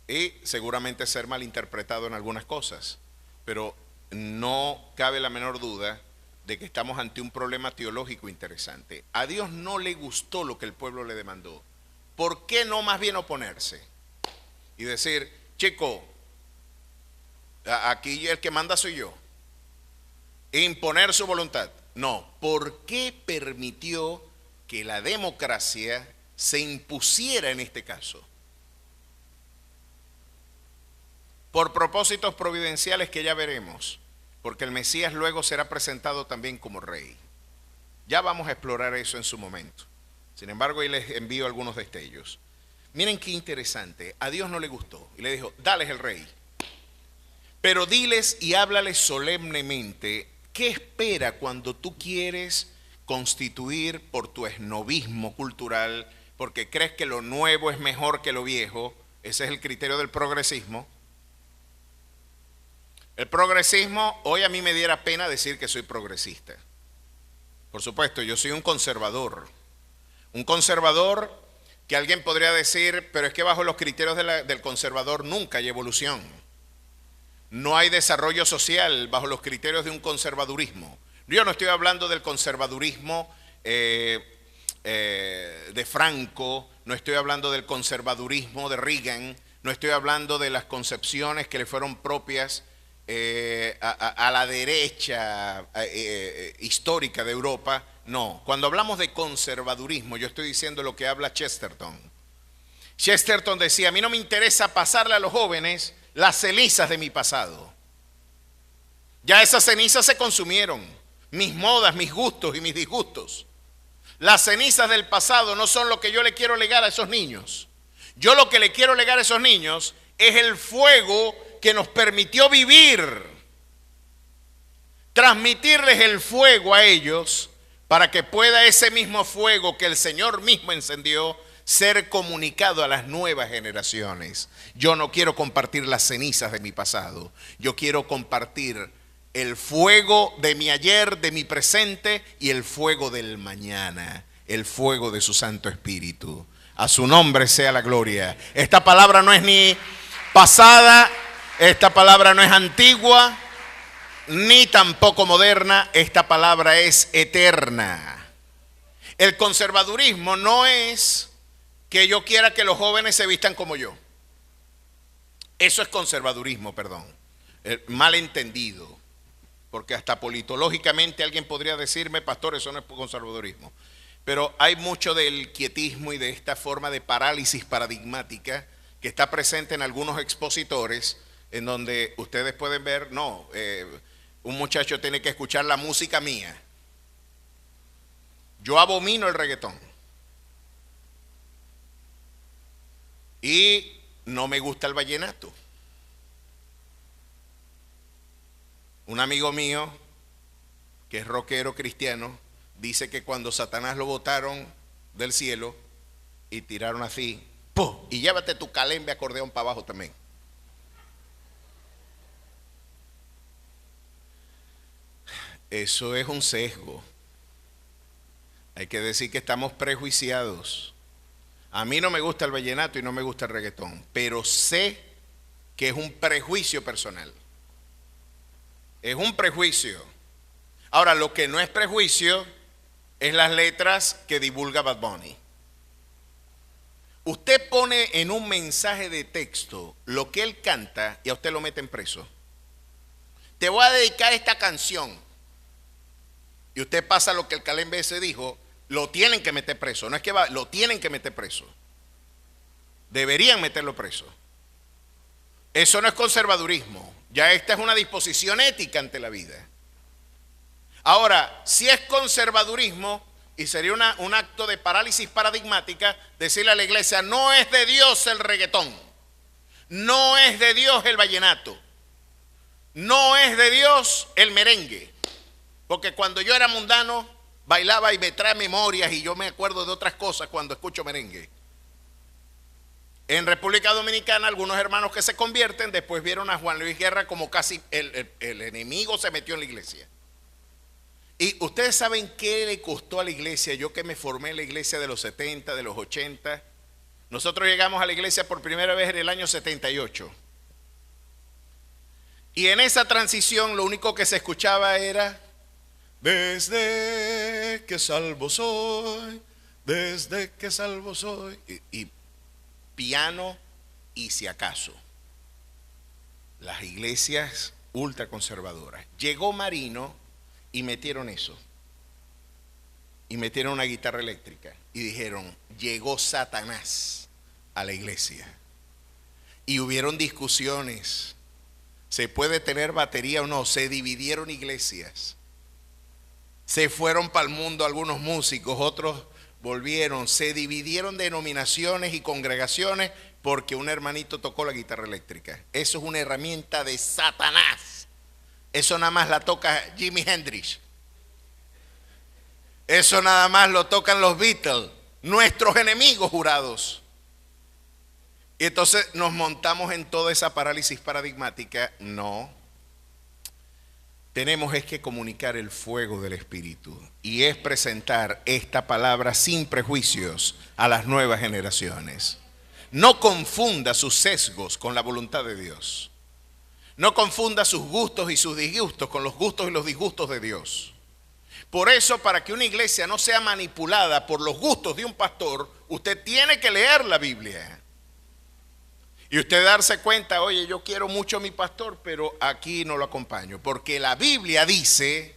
[SPEAKER 1] Y seguramente ser malinterpretado en algunas cosas. Pero no cabe la menor duda de que estamos ante un problema teológico interesante. A Dios no le gustó lo que el pueblo le demandó. ¿Por qué no más bien oponerse? Y decir, chico, aquí el que manda soy yo. Imponer su voluntad. No, ¿por qué permitió que la democracia se impusiera en este caso? por propósitos providenciales que ya veremos, porque el Mesías luego será presentado también como rey. Ya vamos a explorar eso en su momento. Sin embargo, ahí les envío algunos destellos. Miren qué interesante, a Dios no le gustó y le dijo, dales el rey. Pero diles y háblales solemnemente, ¿qué espera cuando tú quieres constituir por tu esnovismo cultural, porque crees que lo nuevo es mejor que lo viejo? Ese es el criterio del progresismo. El progresismo, hoy a mí me diera pena decir que soy progresista. Por supuesto, yo soy un conservador. Un conservador que alguien podría decir, pero es que bajo los criterios del conservador nunca hay evolución. No hay desarrollo social bajo los criterios de un conservadurismo. Yo no estoy hablando del conservadurismo de Franco, no estoy hablando del conservadurismo de Reagan, no estoy hablando de las concepciones que le fueron propias a la derecha histórica de Europa. No, cuando hablamos de conservadurismo, yo estoy diciendo lo que habla Chesterton. Chesterton decía, a mí no me interesa pasarle a los jóvenes las cenizas de mi pasado. Ya esas cenizas se consumieron, mis modas, mis gustos y mis disgustos. Las cenizas del pasado no son lo que yo le quiero legar a esos niños. Yo lo que le quiero legar a esos niños es el fuego que nos permitió vivir. Transmitirles el fuego a ellos para que pueda ese mismo fuego que el Señor mismo encendió ser comunicado a las nuevas generaciones. Yo no quiero compartir las cenizas de mi pasado. Yo quiero compartir el fuego de mi ayer, de mi presente y el fuego del mañana, el fuego de su Santo Espíritu. A su nombre sea la gloria. Esta palabra no es ni pasada, esta palabra no es antigua, ni tampoco moderna, esta palabra es eterna. El conservadurismo no es que yo quiera que los jóvenes se vistan como yo. Eso es conservadurismo, perdón. Mal entendido. Porque hasta politológicamente alguien podría decirme, pastor, eso no es conservadurismo. Pero hay mucho del quietismo y de esta forma de parálisis paradigmática que está presente en algunos expositores, en donde ustedes pueden ver, un muchacho tiene que escuchar la música mía. Yo abomino el reggaetón. Y no me gusta el vallenato. Un amigo mío, que es rockero cristiano, dice que cuando Satanás lo botaron del cielo y tiraron así, ¡pum! Y llévate tu calembe acordeón para abajo también. Eso es un sesgo. Hay que decir que estamos prejuiciados. A mí no me gusta el vallenato y no me gusta el reggaetón, pero sé que es un prejuicio personal. Es un prejuicio. Ahora, lo que no es prejuicio es las letras que divulga Bad Bunny. Usted pone en un mensaje de texto lo que él canta y a usted lo meten preso. Te voy a dedicar esta canción. Y usted pasa lo que el calembe ese dijo, lo tienen que meter preso. No es que lo tienen que meter preso. Deberían meterlo preso. Eso no es conservadurismo. Ya esta es una disposición ética ante la vida. Ahora, si es conservadurismo, y sería un acto de parálisis paradigmática, decirle a la iglesia, no es de Dios el reggaetón, no es de Dios el vallenato, no es de Dios el merengue. Porque cuando yo era mundano, bailaba y me trae memorias y yo me acuerdo de otras cosas cuando escucho merengue. En República Dominicana, algunos hermanos que se convierten, después vieron a Juan Luis Guerra como casi el enemigo se metió en la iglesia. Y ustedes saben qué le costó a la iglesia. Yo que me formé en la iglesia de los 70, de los 80. Nosotros llegamos a la iglesia por primera vez en el año 78. Y en esa transición lo único que se escuchaba era: desde que salvo soy, desde que salvo soy. Y piano y si acaso. Las iglesias ultraconservadoras. Llegó Marino y metieron eso. Y metieron una guitarra eléctrica. Y dijeron, llegó Satanás a la iglesia. Y hubieron discusiones Se puede tener batería o no, se dividieron iglesias. Se fueron para el mundo algunos músicos, otros volvieron, se dividieron denominaciones y congregaciones porque un hermanito tocó la guitarra eléctrica. Eso es una herramienta de Satanás. Eso nada más la toca Jimi Hendrix. Eso nada más lo tocan los Beatles, nuestros enemigos jurados. Y entonces nos montamos en toda esa parálisis paradigmática. No. Tenemos es que comunicar el fuego del Espíritu y es presentar esta palabra sin prejuicios a las nuevas generaciones. No confunda sus sesgos con la voluntad de Dios. No confunda sus gustos y sus disgustos con los gustos y los disgustos de Dios. Por eso, para que una iglesia no sea manipulada por los gustos de un pastor, usted tiene que leer la Biblia. Y usted darse cuenta, oye, yo quiero mucho a mi pastor, pero aquí no lo acompaño. Porque la Biblia dice,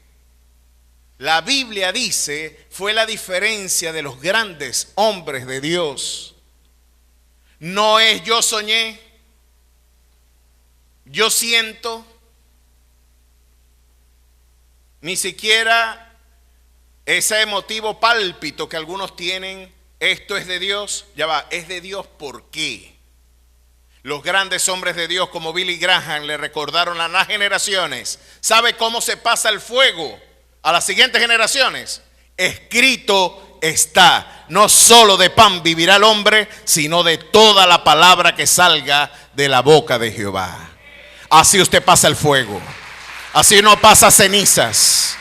[SPEAKER 1] fue la diferencia de los grandes hombres de Dios. No es yo soñé, yo siento, ni siquiera ese emotivo pálpito que algunos tienen, esto es de Dios, ya va, es de Dios, ¿por qué? Los grandes hombres de Dios como Billy Graham le recordaron a las generaciones. ¿Sabe cómo se pasa el fuego a las siguientes generaciones? Escrito está, no solo de pan vivirá el hombre, sino de toda la palabra que salga de la boca de Jehová. Así usted pasa el fuego. Así no pasa cenizas.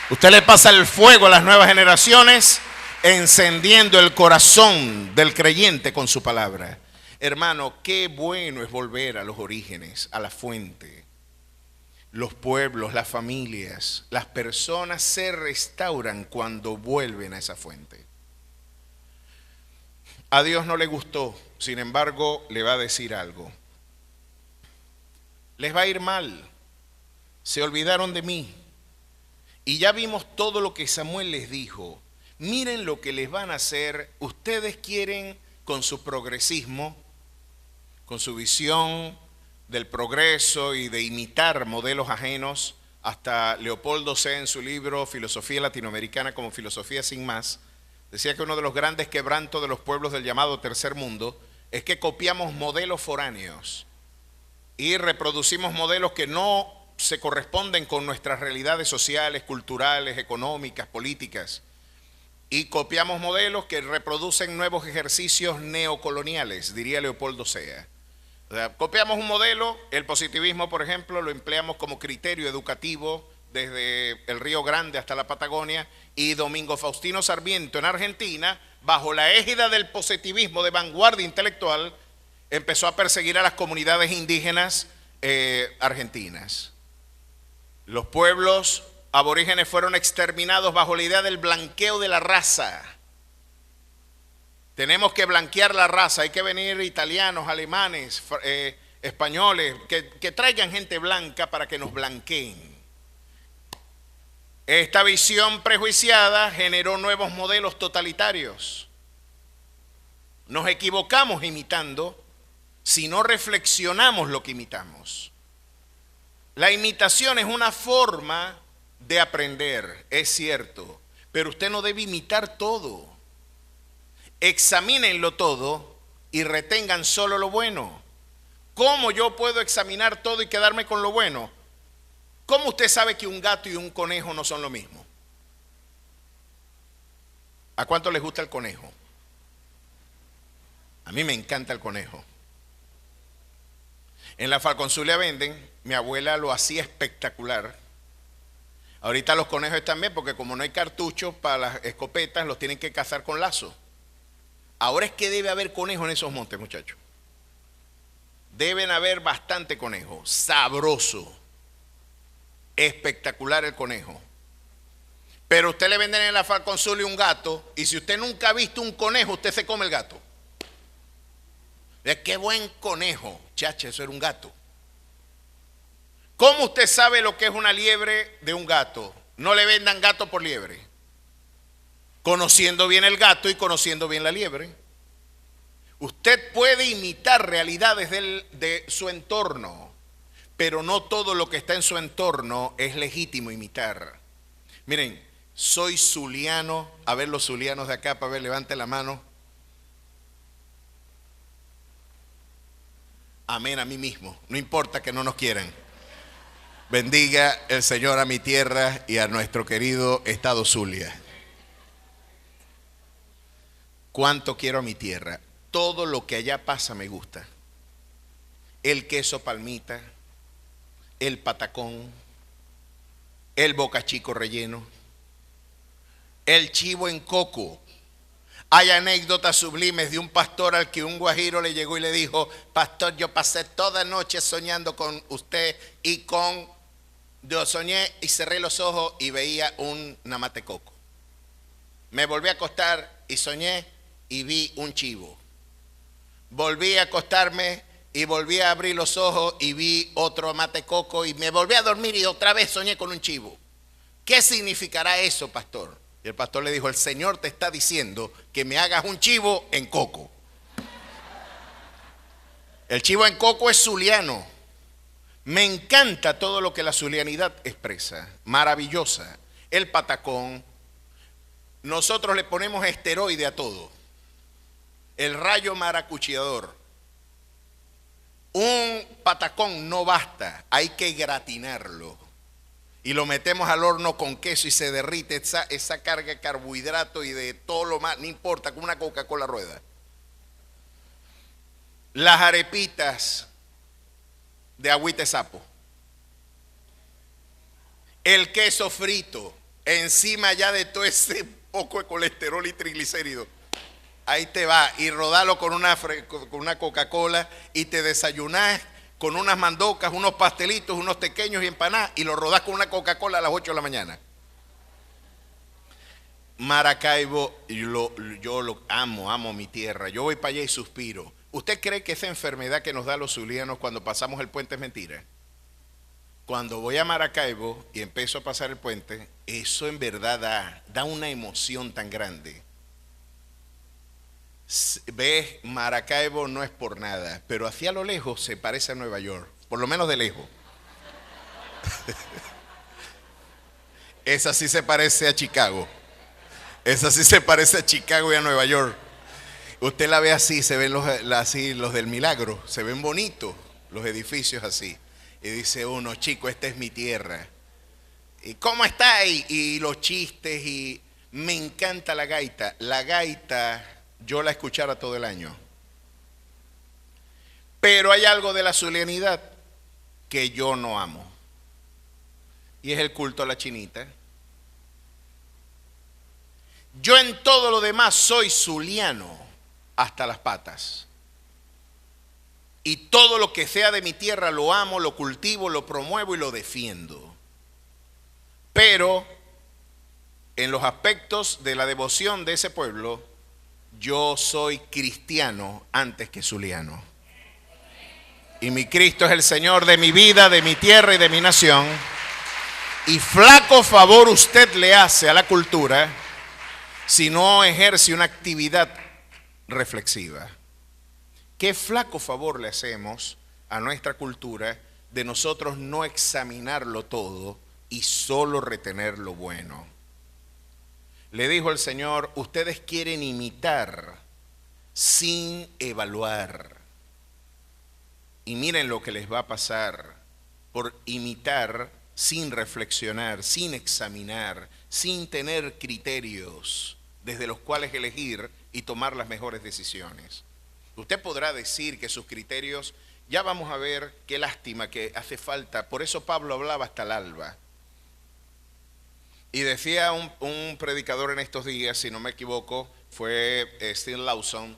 [SPEAKER 1] Usted le pasa el fuego a las nuevas generaciones, encendiendo el corazón del creyente con su palabra. Hermano, qué bueno es volver a los orígenes, a la fuente. Los pueblos, las familias, las personas se restauran cuando vuelven a esa fuente. A Dios no le gustó, sin embargo, le va a decir algo. Les va a ir mal, se olvidaron de mí. Y ya vimos todo lo que Samuel les dijo. Miren lo que les van a hacer. Ustedes quieren, con su progresismo, con su visión del progreso y de imitar modelos ajenos, hasta Leopoldo C. en su libro Filosofía Latinoamericana como Filosofía sin más, decía que uno de los grandes quebrantos de los pueblos del llamado tercer mundo es que copiamos modelos foráneos y reproducimos modelos que no se corresponden con nuestras realidades sociales, culturales, económicas, políticas, y copiamos modelos que reproducen nuevos ejercicios neocoloniales, diría Leopoldo C. O sea, copiamos un modelo, el positivismo, por ejemplo, lo empleamos como criterio educativo desde el Río Grande hasta la Patagonia, y Domingo Faustino Sarmiento en Argentina, bajo la égida del positivismo de vanguardia intelectual, empezó a perseguir a las comunidades indígenas argentinas. Los pueblos aborígenes fueron exterminados bajo la idea del blanqueo de la raza. Tenemos que blanquear la raza, hay que venir italianos, alemanes, españoles, que traigan gente blanca para que nos blanqueen. Esta visión prejuiciada generó nuevos modelos totalitarios. Nos equivocamos imitando si no reflexionamos lo que imitamos. La imitación es una forma de aprender, es cierto, pero usted no debe imitar todo. Examínenlo todo y retengan solo lo bueno. ¿Cómo yo puedo examinar todo y quedarme con lo bueno? ¿Cómo usted sabe que un gato y un conejo no son lo mismo? ¿A cuánto les gusta el conejo? A mí me encanta el conejo. En la Falconzulia venden, mi abuela lo hacía espectacular. Ahorita los conejos están bien porque como no hay cartuchos para las escopetas, los tienen que cazar con lazo. Ahora es que debe haber conejo en esos montes, muchachos. Deben haber bastante conejo, sabroso, espectacular el conejo. Pero usted le venden en la Falconzulia un gato, y si usted nunca ha visto un conejo, usted se come el gato. ¡Qué buen conejo! Chacha, eso era un gato. ¿Cómo usted sabe lo que es una liebre de un gato? No le vendan gato por liebre. Conociendo bien el gato y conociendo bien la liebre. Usted puede imitar realidades de su entorno, pero no todo lo que está en su entorno es legítimo imitar. Miren, soy zuliano. A ver los zulianos de acá, para ver, levante la mano. Amén a mí mismo, no importa que no nos quieran. Bendiga el Señor a mi tierra y a nuestro querido estado Zulia. ¿Cuánto quiero a mi tierra? Todo lo que allá pasa me gusta. El queso palmita, el patacón, el bocachico relleno, el chivo en coco. Hay anécdotas sublimes de un pastor al que un guajiro le llegó y le dijo: pastor, yo pasé toda noche soñando con usted yo soñé y cerré los ojos y veía un namatecoco. Me volví a acostar y soñé y vi un chivo. Volví a acostarme y volví a abrir los ojos y vi otro namatecoco y me volví a dormir y otra vez soñé con un chivo. ¿Qué significará eso, pastor? Y el pastor le dijo: el Señor te está diciendo que me hagas un chivo en coco. El chivo en coco es zuliano. Me encanta todo lo que la zulianidad expresa. Maravillosa. El patacón. Nosotros le ponemos esteroide a todo. El rayo maracucheador. Un patacón no basta, hay que gratinarlo. Y lo metemos al horno con queso y se derrite esa carga de carbohidrato y de todo lo más, no importa, con una Coca-Cola rueda. Las arepitas de agüita de sapo. El queso frito, encima ya de todo ese poco de colesterol y triglicéridos. Ahí te va, y rodalo con una Coca-Cola y te desayunás con unas mandocas, unos pastelitos, unos tequeños y empanadas, y lo rodás con una Coca-Cola a las 8 de la mañana. Maracaibo, yo lo amo mi tierra. Yo voy para allá y suspiro. ¿Usted cree que esa enfermedad que nos da a los zulianos cuando pasamos el puente es mentira? Cuando voy a Maracaibo y empiezo a pasar el puente, eso en verdad da una emoción tan grande. Ves, Maracaibo no es por nada, pero hacia lo lejos se parece a Nueva York, por lo menos de lejos. Esa sí se parece a Chicago. Esa sí se parece a Chicago y a Nueva York. Usted la ve así, se ven los del Milagro, se ven bonitos los edificios así. Y dice uno: chico, esta es mi tierra. ¿Y cómo está? Y los chistes, y me encanta la gaita. La gaita yo la escuchara todo el año. Pero hay algo de la zulianidad que yo no amo. Y es el culto a la chinita. Yo en todo lo demás soy zuliano hasta las patas. Y todo lo que sea de mi tierra lo amo, lo cultivo, lo promuevo y lo defiendo. Pero en los aspectos de la devoción de ese pueblo, yo soy cristiano antes que zuliano. Y mi Cristo es el Señor de mi vida, de mi tierra y de mi nación. Y flaco favor usted le hace a la cultura si no ejerce una actividad reflexiva. Qué flaco favor le hacemos a nuestra cultura de nosotros no examinarlo todo y solo retener lo bueno. Le dijo el Señor: ustedes quieren imitar sin evaluar. Y miren lo que les va a pasar por imitar sin reflexionar, sin examinar, sin tener criterios desde los cuales elegir y tomar las mejores decisiones. Usted podrá decir que sus criterios, ya vamos a ver qué lástima que hace falta. Por eso Pablo hablaba hasta el alba. Y decía un predicador en estos días, si no me equivoco, fue Steve Lawson,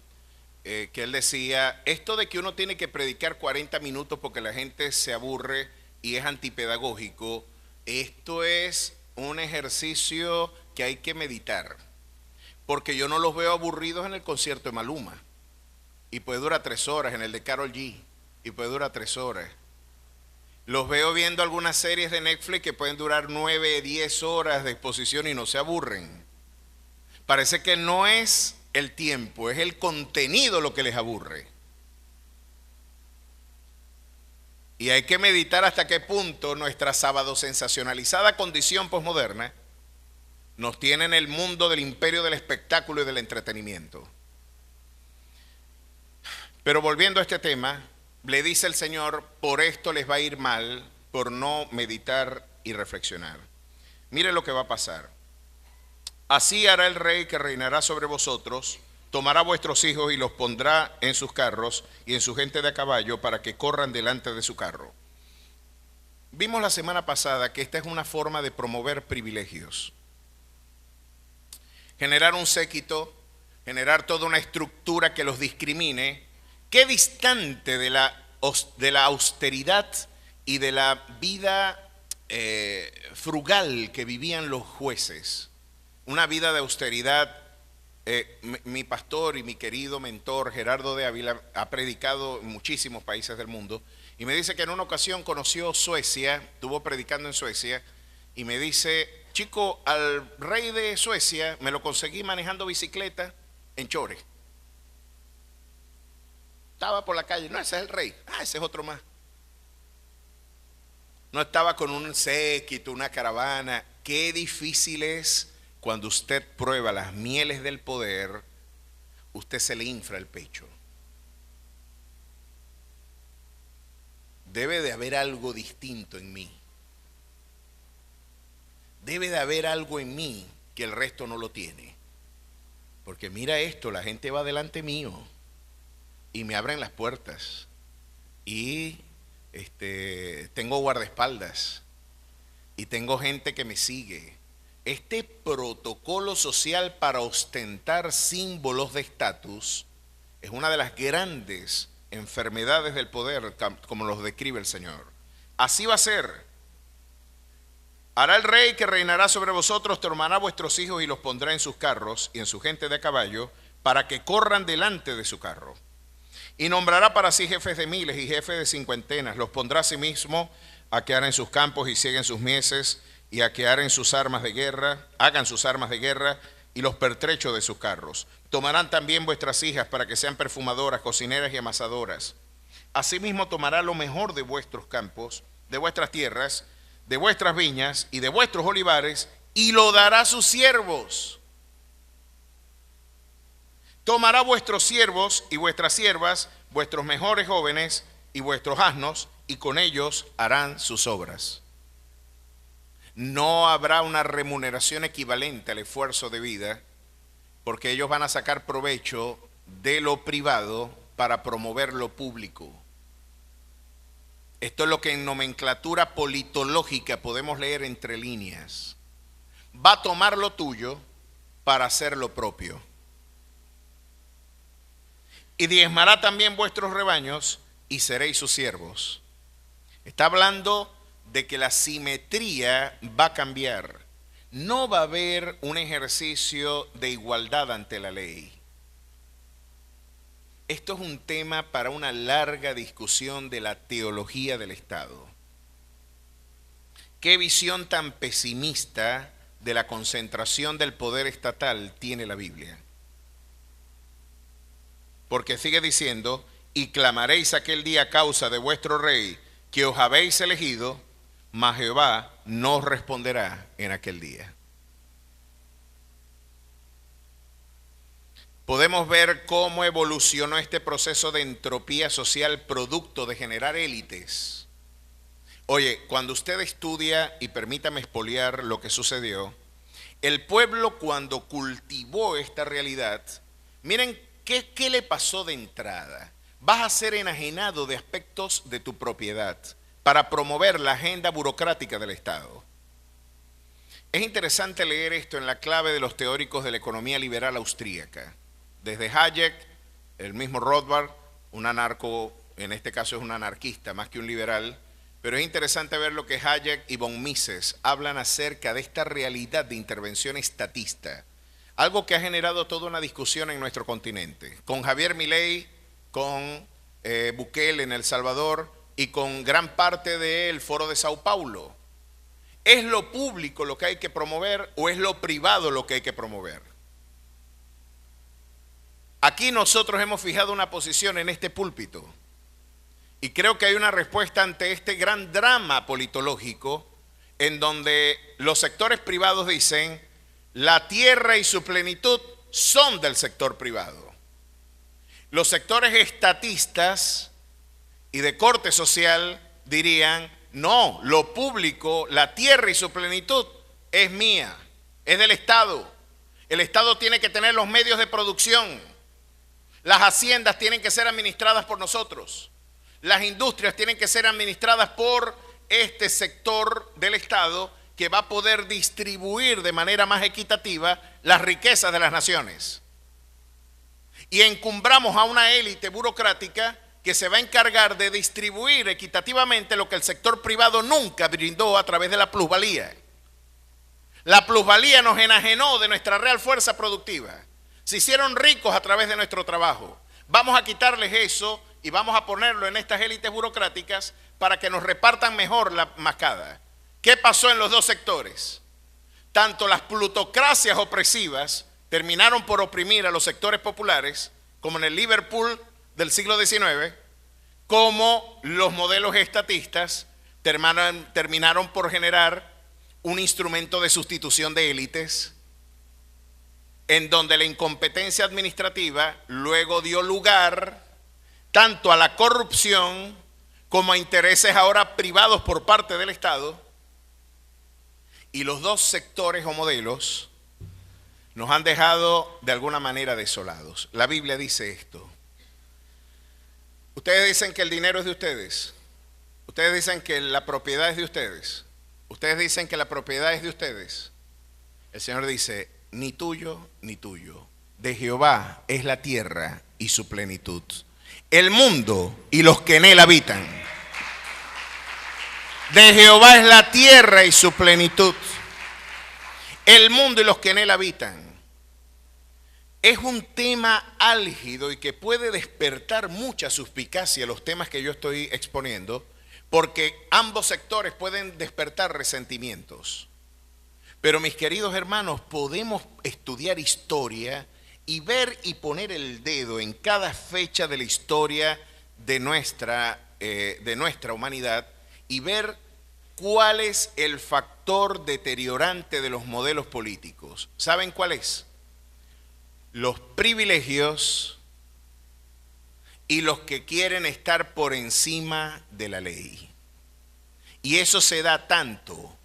[SPEAKER 1] que él decía: esto de que uno tiene que predicar 40 minutos porque la gente se aburre y es antipedagógico, esto es un ejercicio que hay que meditar. Porque yo no los veo aburridos en el concierto de Maluma. Y puede durar 3 horas, en el de Karol G. Y puede durar 3 horas. Los veo viendo algunas series de Netflix que pueden durar 9, 10 horas de exposición y no se aburren. Parece que no es el tiempo, es el contenido lo que les aburre. Y hay que meditar hasta qué punto nuestra sábado sensacionalizada condición posmoderna nos tiene en el mundo del imperio del espectáculo y del entretenimiento. Pero volviendo a este tema, le dice el Señor, por esto les va a ir mal, por no meditar y reflexionar. Mire lo que va a pasar. Así hará el rey que reinará sobre vosotros, tomará vuestros hijos y los pondrá en sus carros y en su gente de a caballo para que corran delante de su carro. Vimos la semana pasada que esta es una forma de promover privilegios. Generar un séquito, generar toda una estructura que los discrimine. Qué distante de la austeridad y de la vida frugal que vivían los jueces. Una vida de austeridad. Mi pastor y mi querido mentor Gerardo de Ávila ha predicado en muchísimos países del mundo y me dice que en una ocasión conoció Suecia, estuvo predicando en Suecia y me dice, chico, al rey de Suecia me lo conseguí manejando bicicleta en Chore. Estaba por la calle, no, ese es el rey, ese es otro más. No estaba con un séquito, una caravana. Qué difícil es cuando usted prueba las mieles del poder, usted se le infla el pecho. Debe de haber algo distinto en mí. Debe de haber algo en mí que el resto no lo tiene. Porque mira esto, la gente va delante mío y me abren las puertas. Y tengo guardaespaldas y tengo gente que me sigue. Este protocolo social para ostentar símbolos de estatus es una de las grandes enfermedades del poder, como los describe el Señor. Así va a ser. Hará el rey que reinará sobre vosotros, tomará vuestros hijos y los pondrá en sus carros y en su gente de a caballo, para que corran delante de su carro. Y nombrará para sí jefes de miles y jefes de cincuentenas. Los pondrá a sí mismo a que en sus campos y sieguen sus mieses, y a que hagan sus armas de guerra y los pertrechos de sus carros. Tomarán también vuestras hijas para que sean perfumadoras, cocineras y amasadoras. Asimismo tomará lo mejor de vuestros campos, de vuestras tierras, de vuestras viñas y de vuestros olivares, y lo dará a sus siervos. Tomará vuestros siervos y vuestras siervas, vuestros mejores jóvenes y vuestros asnos, y con ellos harán sus obras. No habrá una remuneración equivalente al esfuerzo de vida, porque ellos van a sacar provecho de lo privado para promover lo público. Esto es lo que en nomenclatura politológica podemos leer entre líneas. Va a tomar lo tuyo para hacer lo propio. Y diezmará también vuestros rebaños y seréis sus siervos. Está hablando de que la simetría va a cambiar. No va a haber un ejercicio de igualdad ante la ley. Esto es un tema para una larga discusión de la teología del Estado. ¿Qué visión tan pesimista de la concentración del poder estatal tiene la Biblia? Porque sigue diciendo, y clamaréis aquel día a causa de vuestro rey que os habéis elegido, mas Jehová no os responderá en aquel día. Podemos ver cómo evolucionó este proceso de entropía social producto de generar élites. Oye, cuando usted estudia, y permítame expoliar lo que sucedió, el pueblo cuando cultivó esta realidad, miren qué le pasó de entrada. Vas a ser enajenado de aspectos de tu propiedad para promover la agenda burocrática del Estado. Es interesante leer esto en la clave de los teóricos de la economía liberal austríaca. Desde Hayek, el mismo Rothbard, un anarco, en este caso es un anarquista más que un liberal, pero es interesante ver lo que Hayek y von Mises hablan acerca de esta realidad de intervención estatista, algo que ha generado toda una discusión en nuestro continente, con Javier Milei, con Bukele en El Salvador y con gran parte del Foro de Sao Paulo. ¿Es lo público lo que hay que promover o es lo privado lo que hay que promover? Aquí nosotros hemos fijado una posición en este púlpito Y creo que hay una respuesta ante este gran drama politológico en donde los sectores privados dicen, la tierra y su plenitud son del sector privado. Los sectores estatistas y de corte social dirían, no, lo público, la tierra y su plenitud es mía, es del Estado. El Estado tiene que tener los medios de producción. Las haciendas tienen que ser administradas por nosotros. Las industrias tienen que ser administradas por este sector del Estado que va a poder distribuir de manera más equitativa las riquezas de las naciones. Y encumbramos a una élite burocrática que se va a encargar de distribuir equitativamente lo que el sector privado nunca brindó a través de la plusvalía. La plusvalía nos enajenó de nuestra real fuerza productiva. Se hicieron ricos a través de nuestro trabajo. Vamos a quitarles eso y vamos a ponerlo en estas élites burocráticas para que nos repartan mejor la mascada. ¿Qué pasó en los dos sectores? Tanto las plutocracias opresivas terminaron por oprimir a los sectores populares, como en el Liverpool del siglo XIX, como los modelos estatistas terminaron por generar un instrumento de sustitución de élites, en donde la incompetencia administrativa luego dio lugar tanto a la corrupción como a intereses ahora privados por parte del Estado, y los dos sectores o modelos nos han dejado de alguna manera desolados. La Biblia dice esto. Ustedes dicen que el dinero es de ustedes. Ustedes dicen que la propiedad es de ustedes. Ustedes dicen que la propiedad es de ustedes. El Señor dice, ni tuyo ni tuyo. De Jehová es la tierra y su plenitud, el mundo y los que en él habitan. De Jehová es la tierra y su plenitud, el mundo y los que en él habitan. Es un tema álgido y que puede despertar mucha suspicacia los temas que yo estoy exponiendo, porque ambos sectores pueden despertar resentimientos. Pero mis queridos hermanos, podemos estudiar historia y ver y poner el dedo en cada fecha de la historia de nuestra humanidad y ver cuál es el factor deteriorante de los modelos políticos. ¿Saben cuál es? Los privilegios y los que quieren estar por encima de la ley. Y eso se da tanto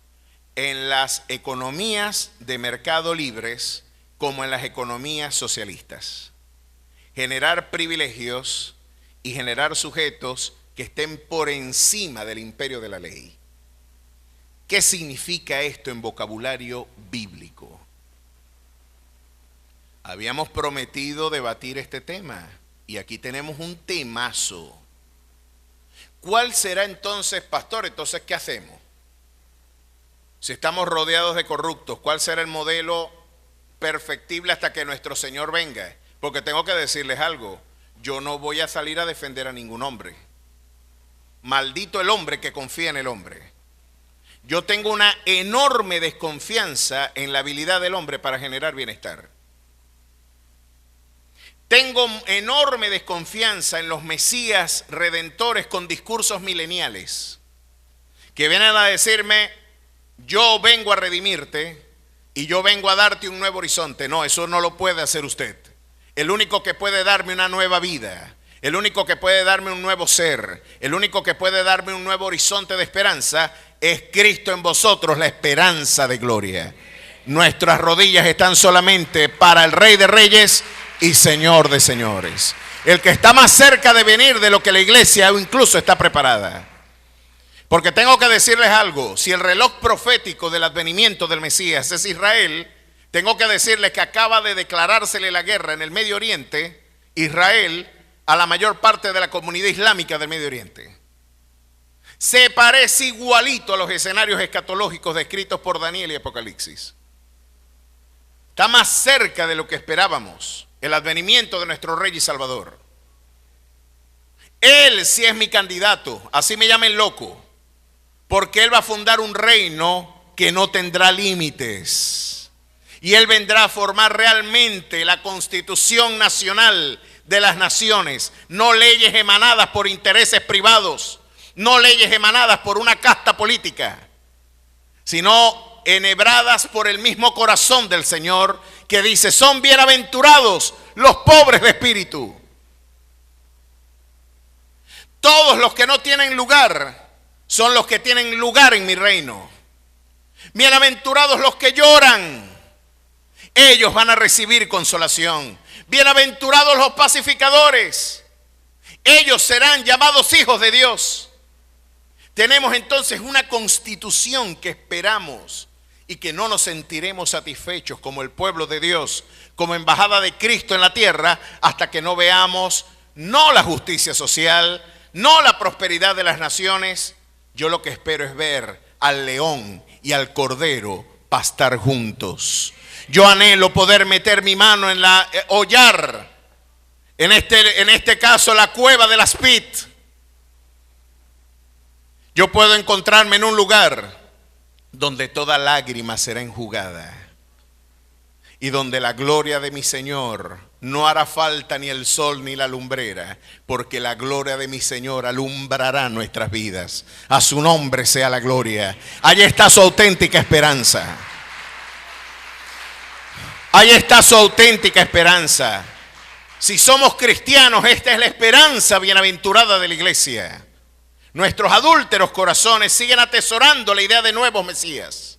[SPEAKER 1] en las economías de mercado libres como en las economías socialistas. Generar privilegios y generar sujetos que estén por encima del imperio de la ley. ¿Qué significa esto en vocabulario bíblico? Habíamos prometido debatir este tema y aquí tenemos un temazo. ¿Cuál será entonces, pastor? Entonces, ¿qué hacemos? Si estamos rodeados de corruptos, ¿cuál será el modelo perfectible hasta que nuestro Señor venga? Porque tengo que decirles algo, yo no voy a salir a defender a ningún hombre. Maldito el hombre que confía en el hombre. Yo tengo una enorme desconfianza en la habilidad del hombre para generar bienestar. Tengo enorme desconfianza en los mesías redentores con discursos mileniales que vienen a decirme, yo vengo a redimirte y yo vengo a darte un nuevo horizonte. No, eso no lo puede hacer usted. El único que puede darme una nueva vida, el único que puede darme un nuevo ser, el único que puede darme un nuevo horizonte de esperanza es Cristo en vosotros, la esperanza de gloria. Nuestras rodillas están solamente para el Rey de Reyes y Señor de señores, el que está más cerca de venir de lo que la iglesia incluso está preparada. Porque tengo que decirles algo, si el reloj profético del advenimiento del Mesías es Israel, tengo que decirles que acaba de declarársele la guerra en el Medio Oriente, Israel, a la mayor parte de la comunidad islámica del Medio Oriente. Se parece igualito a los escenarios escatológicos descritos por Daniel y Apocalipsis. Está más cerca de lo que esperábamos el advenimiento de nuestro Rey y Salvador. Él sí es mi candidato, así me llamen loco, porque Él va a fundar un reino que no tendrá límites. Y Él vendrá a formar realmente la constitución nacional de las naciones, no leyes emanadas por intereses privados, no leyes emanadas por una casta política, sino enhebradas por el mismo corazón del Señor, que dice: son bienaventurados los pobres de espíritu. Todos los que no tienen lugar son los que tienen lugar en mi reino. Bienaventurados los que lloran, ellos van a recibir consolación. Bienaventurados los pacificadores, ellos serán llamados hijos de Dios. Tenemos entonces una constitución que esperamos y que no nos sentiremos satisfechos como el pueblo de Dios, como embajada de Cristo en la tierra, hasta que no veamos no la justicia social, no la prosperidad de las naciones. Yo lo que espero es ver al león y al cordero pastar juntos. Yo anhelo poder meter mi mano en la hollar, en este caso la cueva de las Pit. Yo puedo encontrarme en un lugar donde toda lágrima será enjugada y donde la gloria de mi Señor no hará falta ni el sol ni la lumbrera, porque la gloria de mi Señor alumbrará nuestras vidas. A su nombre sea la gloria. Allí está su auténtica esperanza. Ahí está su auténtica esperanza. Si somos cristianos, esta es la esperanza bienaventurada de la iglesia. Nuestros adúlteros corazones siguen atesorando la idea de nuevos Mesías.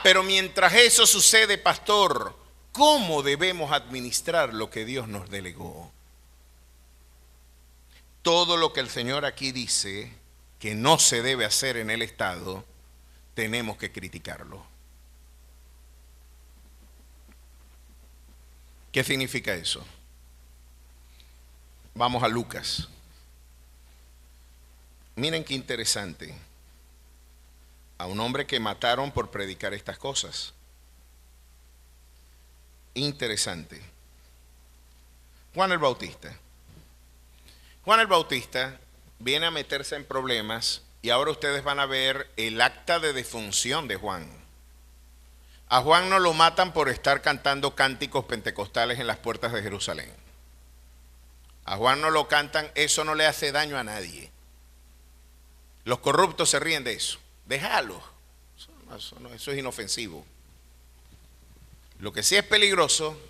[SPEAKER 1] Pero mientras eso sucede, pastor, ¿cómo debemos administrar lo que Dios nos delegó? Todo lo que el Señor aquí dice que no se debe hacer en el Estado, tenemos que criticarlo. ¿Qué significa eso? Vamos a Lucas. Miren qué interesante. A un hombre que mataron por predicar estas cosas. Interesante. Juan el Bautista. Juan el Bautista viene a meterse en problemas y ahora ustedes van a ver el acta de defunción de Juan. A Juan no lo matan por estar cantando cánticos pentecostales en las puertas de Jerusalén. A Juan no lo cantan, eso no le hace daño a nadie. Los corruptos se ríen de eso. Déjalo. Eso es inofensivo. Lo que sí es peligroso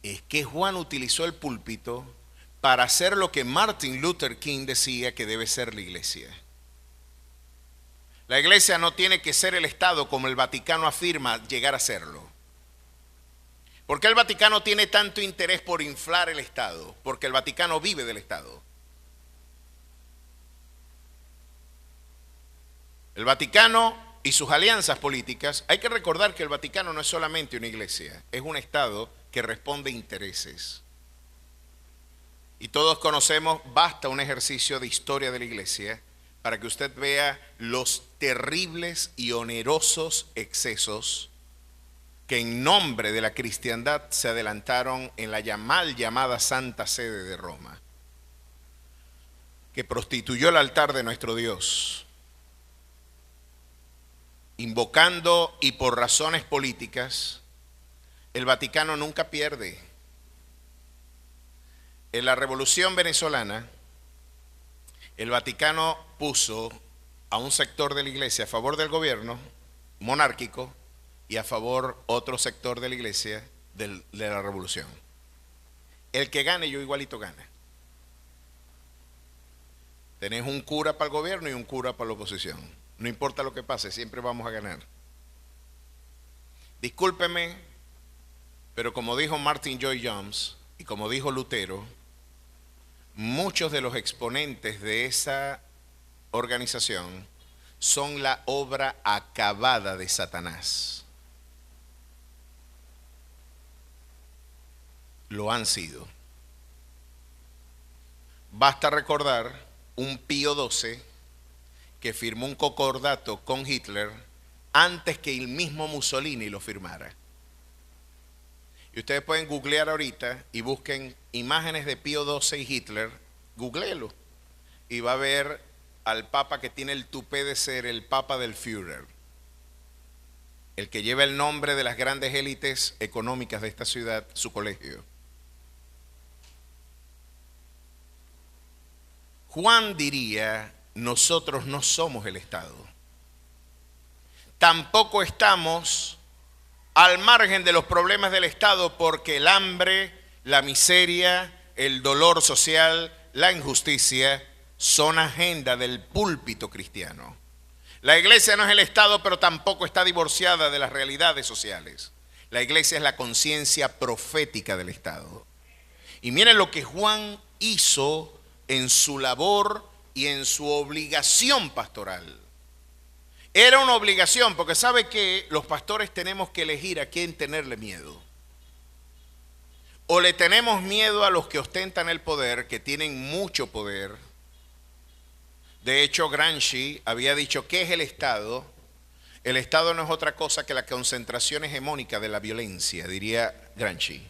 [SPEAKER 1] es que Juan utilizó el púlpito para hacer lo que Martin Luther King decía que debe ser la iglesia. La iglesia no tiene que ser el Estado como el Vaticano afirma llegar a serlo. ¿Por qué el Vaticano tiene tanto interés por inflar el Estado? Porque el Vaticano vive del Estado. El Vaticano y sus alianzas políticas, hay que recordar que el Vaticano no es solamente una iglesia, es un Estado que responde a intereses. Y todos conocemos, basta un ejercicio de historia de la iglesia para que usted vea los terribles y onerosos excesos que en nombre de la cristiandad se adelantaron en la mal llamada Santa Sede de Roma, que prostituyó el altar de nuestro Dios, invocando y por razones políticas. El Vaticano nunca pierde. En la Revolución Venezolana, el Vaticano puso a un sector de la iglesia a favor del gobierno monárquico y a favor otro sector de la iglesia de la revolución. El que gane, yo igualito gana. Tenés un cura para el gobierno y un cura para la oposición. No importa lo que pase, siempre vamos a ganar. Discúlpeme, pero como dijo Martin Lloyd-Jones y como dijo Lutero, muchos de los exponentes de esa organización son la obra acabada de Satanás. Lo han sido. Basta recordar un Pío XII que firmó un concordato con Hitler antes que el mismo Mussolini lo firmara. Y ustedes pueden googlear ahorita y busquen imágenes de Pío XII y Hitler, googleelo, y va a ver al papa que tiene el tupé de ser el papa del Führer, el que lleva el nombre de las grandes élites económicas de esta ciudad, su colegio. Juan diría, nosotros no somos el Estado. Tampoco estamos al margen de los problemas del Estado, porque el hambre, la miseria, el dolor social, la injusticia son agenda del púlpito cristiano. La iglesia no es el Estado, pero tampoco está divorciada de las realidades sociales. La iglesia es la conciencia profética del Estado. Y miren lo que Juan hizo en su labor y en su obligación pastoral. Era una obligación, porque sabe que los pastores tenemos que elegir a quién tenerle miedo. O le tenemos miedo a los que ostentan el poder, que tienen mucho poder. De hecho, Gramsci había dicho, ¿qué es el Estado? El Estado no es otra cosa que la concentración hegemónica de la violencia, diría Gramsci.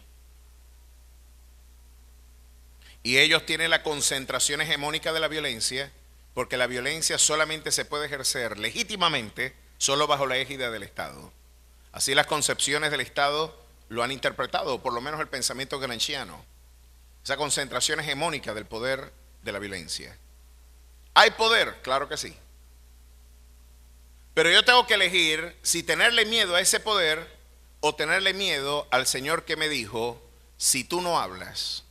[SPEAKER 1] Y ellos tienen la concentración hegemónica de la violencia, porque la violencia solamente se puede ejercer legítimamente solo bajo la égida del Estado. Así las concepciones del Estado lo han interpretado, o por lo menos el pensamiento gramsciano. Esa concentración hegemónica del poder de la violencia. ¿Hay poder? Claro que sí. Pero yo tengo que elegir si tenerle miedo a ese poder o tenerle miedo al Señor que me dijo, si tú no hablas,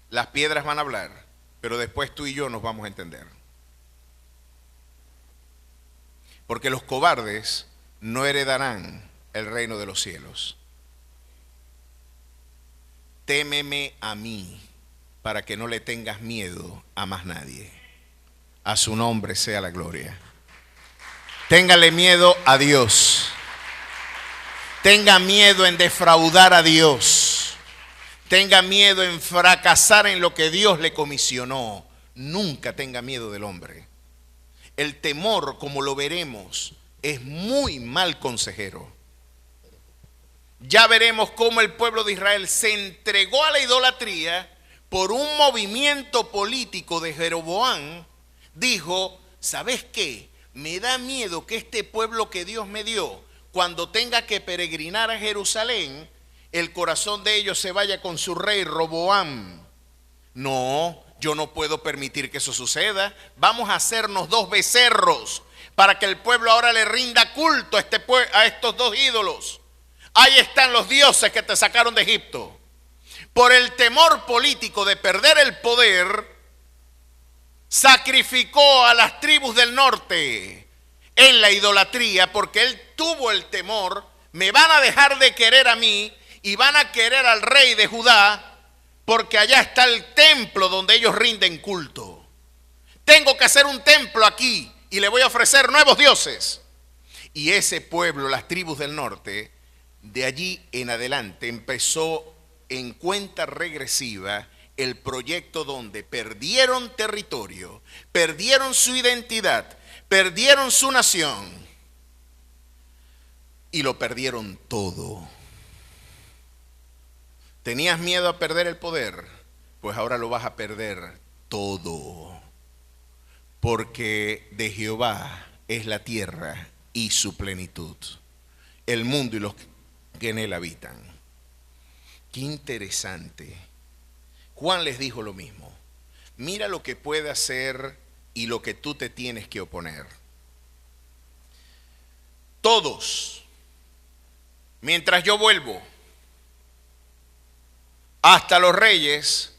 [SPEAKER 1] las piedras van a hablar, pero después tú y yo nos vamos a entender. Porque los cobardes no heredarán el reino de los cielos. Témeme a mí, para que no le tengas miedo a más nadie. A su nombre sea la gloria. Téngale miedo a Dios. Tenga miedo en defraudar a Dios. Tenga miedo en fracasar en lo que Dios le comisionó. Nunca tenga miedo del hombre. El temor, como lo veremos, es muy mal consejero. Ya veremos cómo el pueblo de Israel se entregó a la idolatría por un movimiento político de Jeroboam. Dijo, ¿sabes qué? Me da miedo que este pueblo que Dios me dio, cuando tenga que peregrinar a Jerusalén, el corazón de ellos se vaya con su rey Roboam. No, yo no puedo permitir que eso suceda. Vamos a hacernos 2 becerros para que el pueblo ahora le rinda culto a estos 2 ídolos. Ahí están los dioses que te sacaron de Egipto. Por el temor político de perder el poder, sacrificó a las tribus del norte en la idolatría, porque él tuvo el temor, me van a dejar de querer a mí y van a querer al rey de Judá, porque allá está el templo donde ellos rinden culto. Tengo que hacer un templo aquí y le voy a ofrecer nuevos dioses. Y ese pueblo, las tribus del norte, de allí en adelante empezó en cuenta regresiva el proyecto donde perdieron territorio, perdieron su identidad, perdieron su nación y lo perdieron todo. ¿Tenías miedo a perder el poder? Pues ahora lo vas a perder todo, porque de Jehová es la tierra y su plenitud, el mundo y los que en él habitan. Qué interesante. Juan les dijo lo mismo. Mira lo que puede hacer y lo que tú te tienes que oponer. Todos, mientras yo vuelvo, hasta los reyes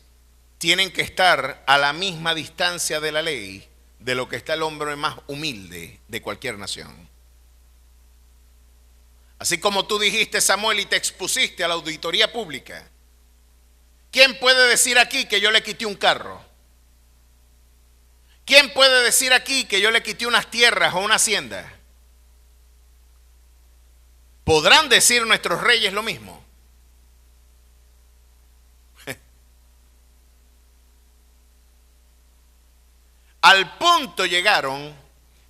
[SPEAKER 1] tienen que estar a la misma distancia de la ley de lo que está el hombre más humilde de cualquier nación. Así como tú dijiste, Samuel, y te expusiste a la auditoría pública. ¿Quién puede decir aquí que yo le quité un carro? ¿Quién puede decir aquí que yo le quité unas tierras o una hacienda? ¿Podrán decir nuestros reyes lo mismo? Al punto llegaron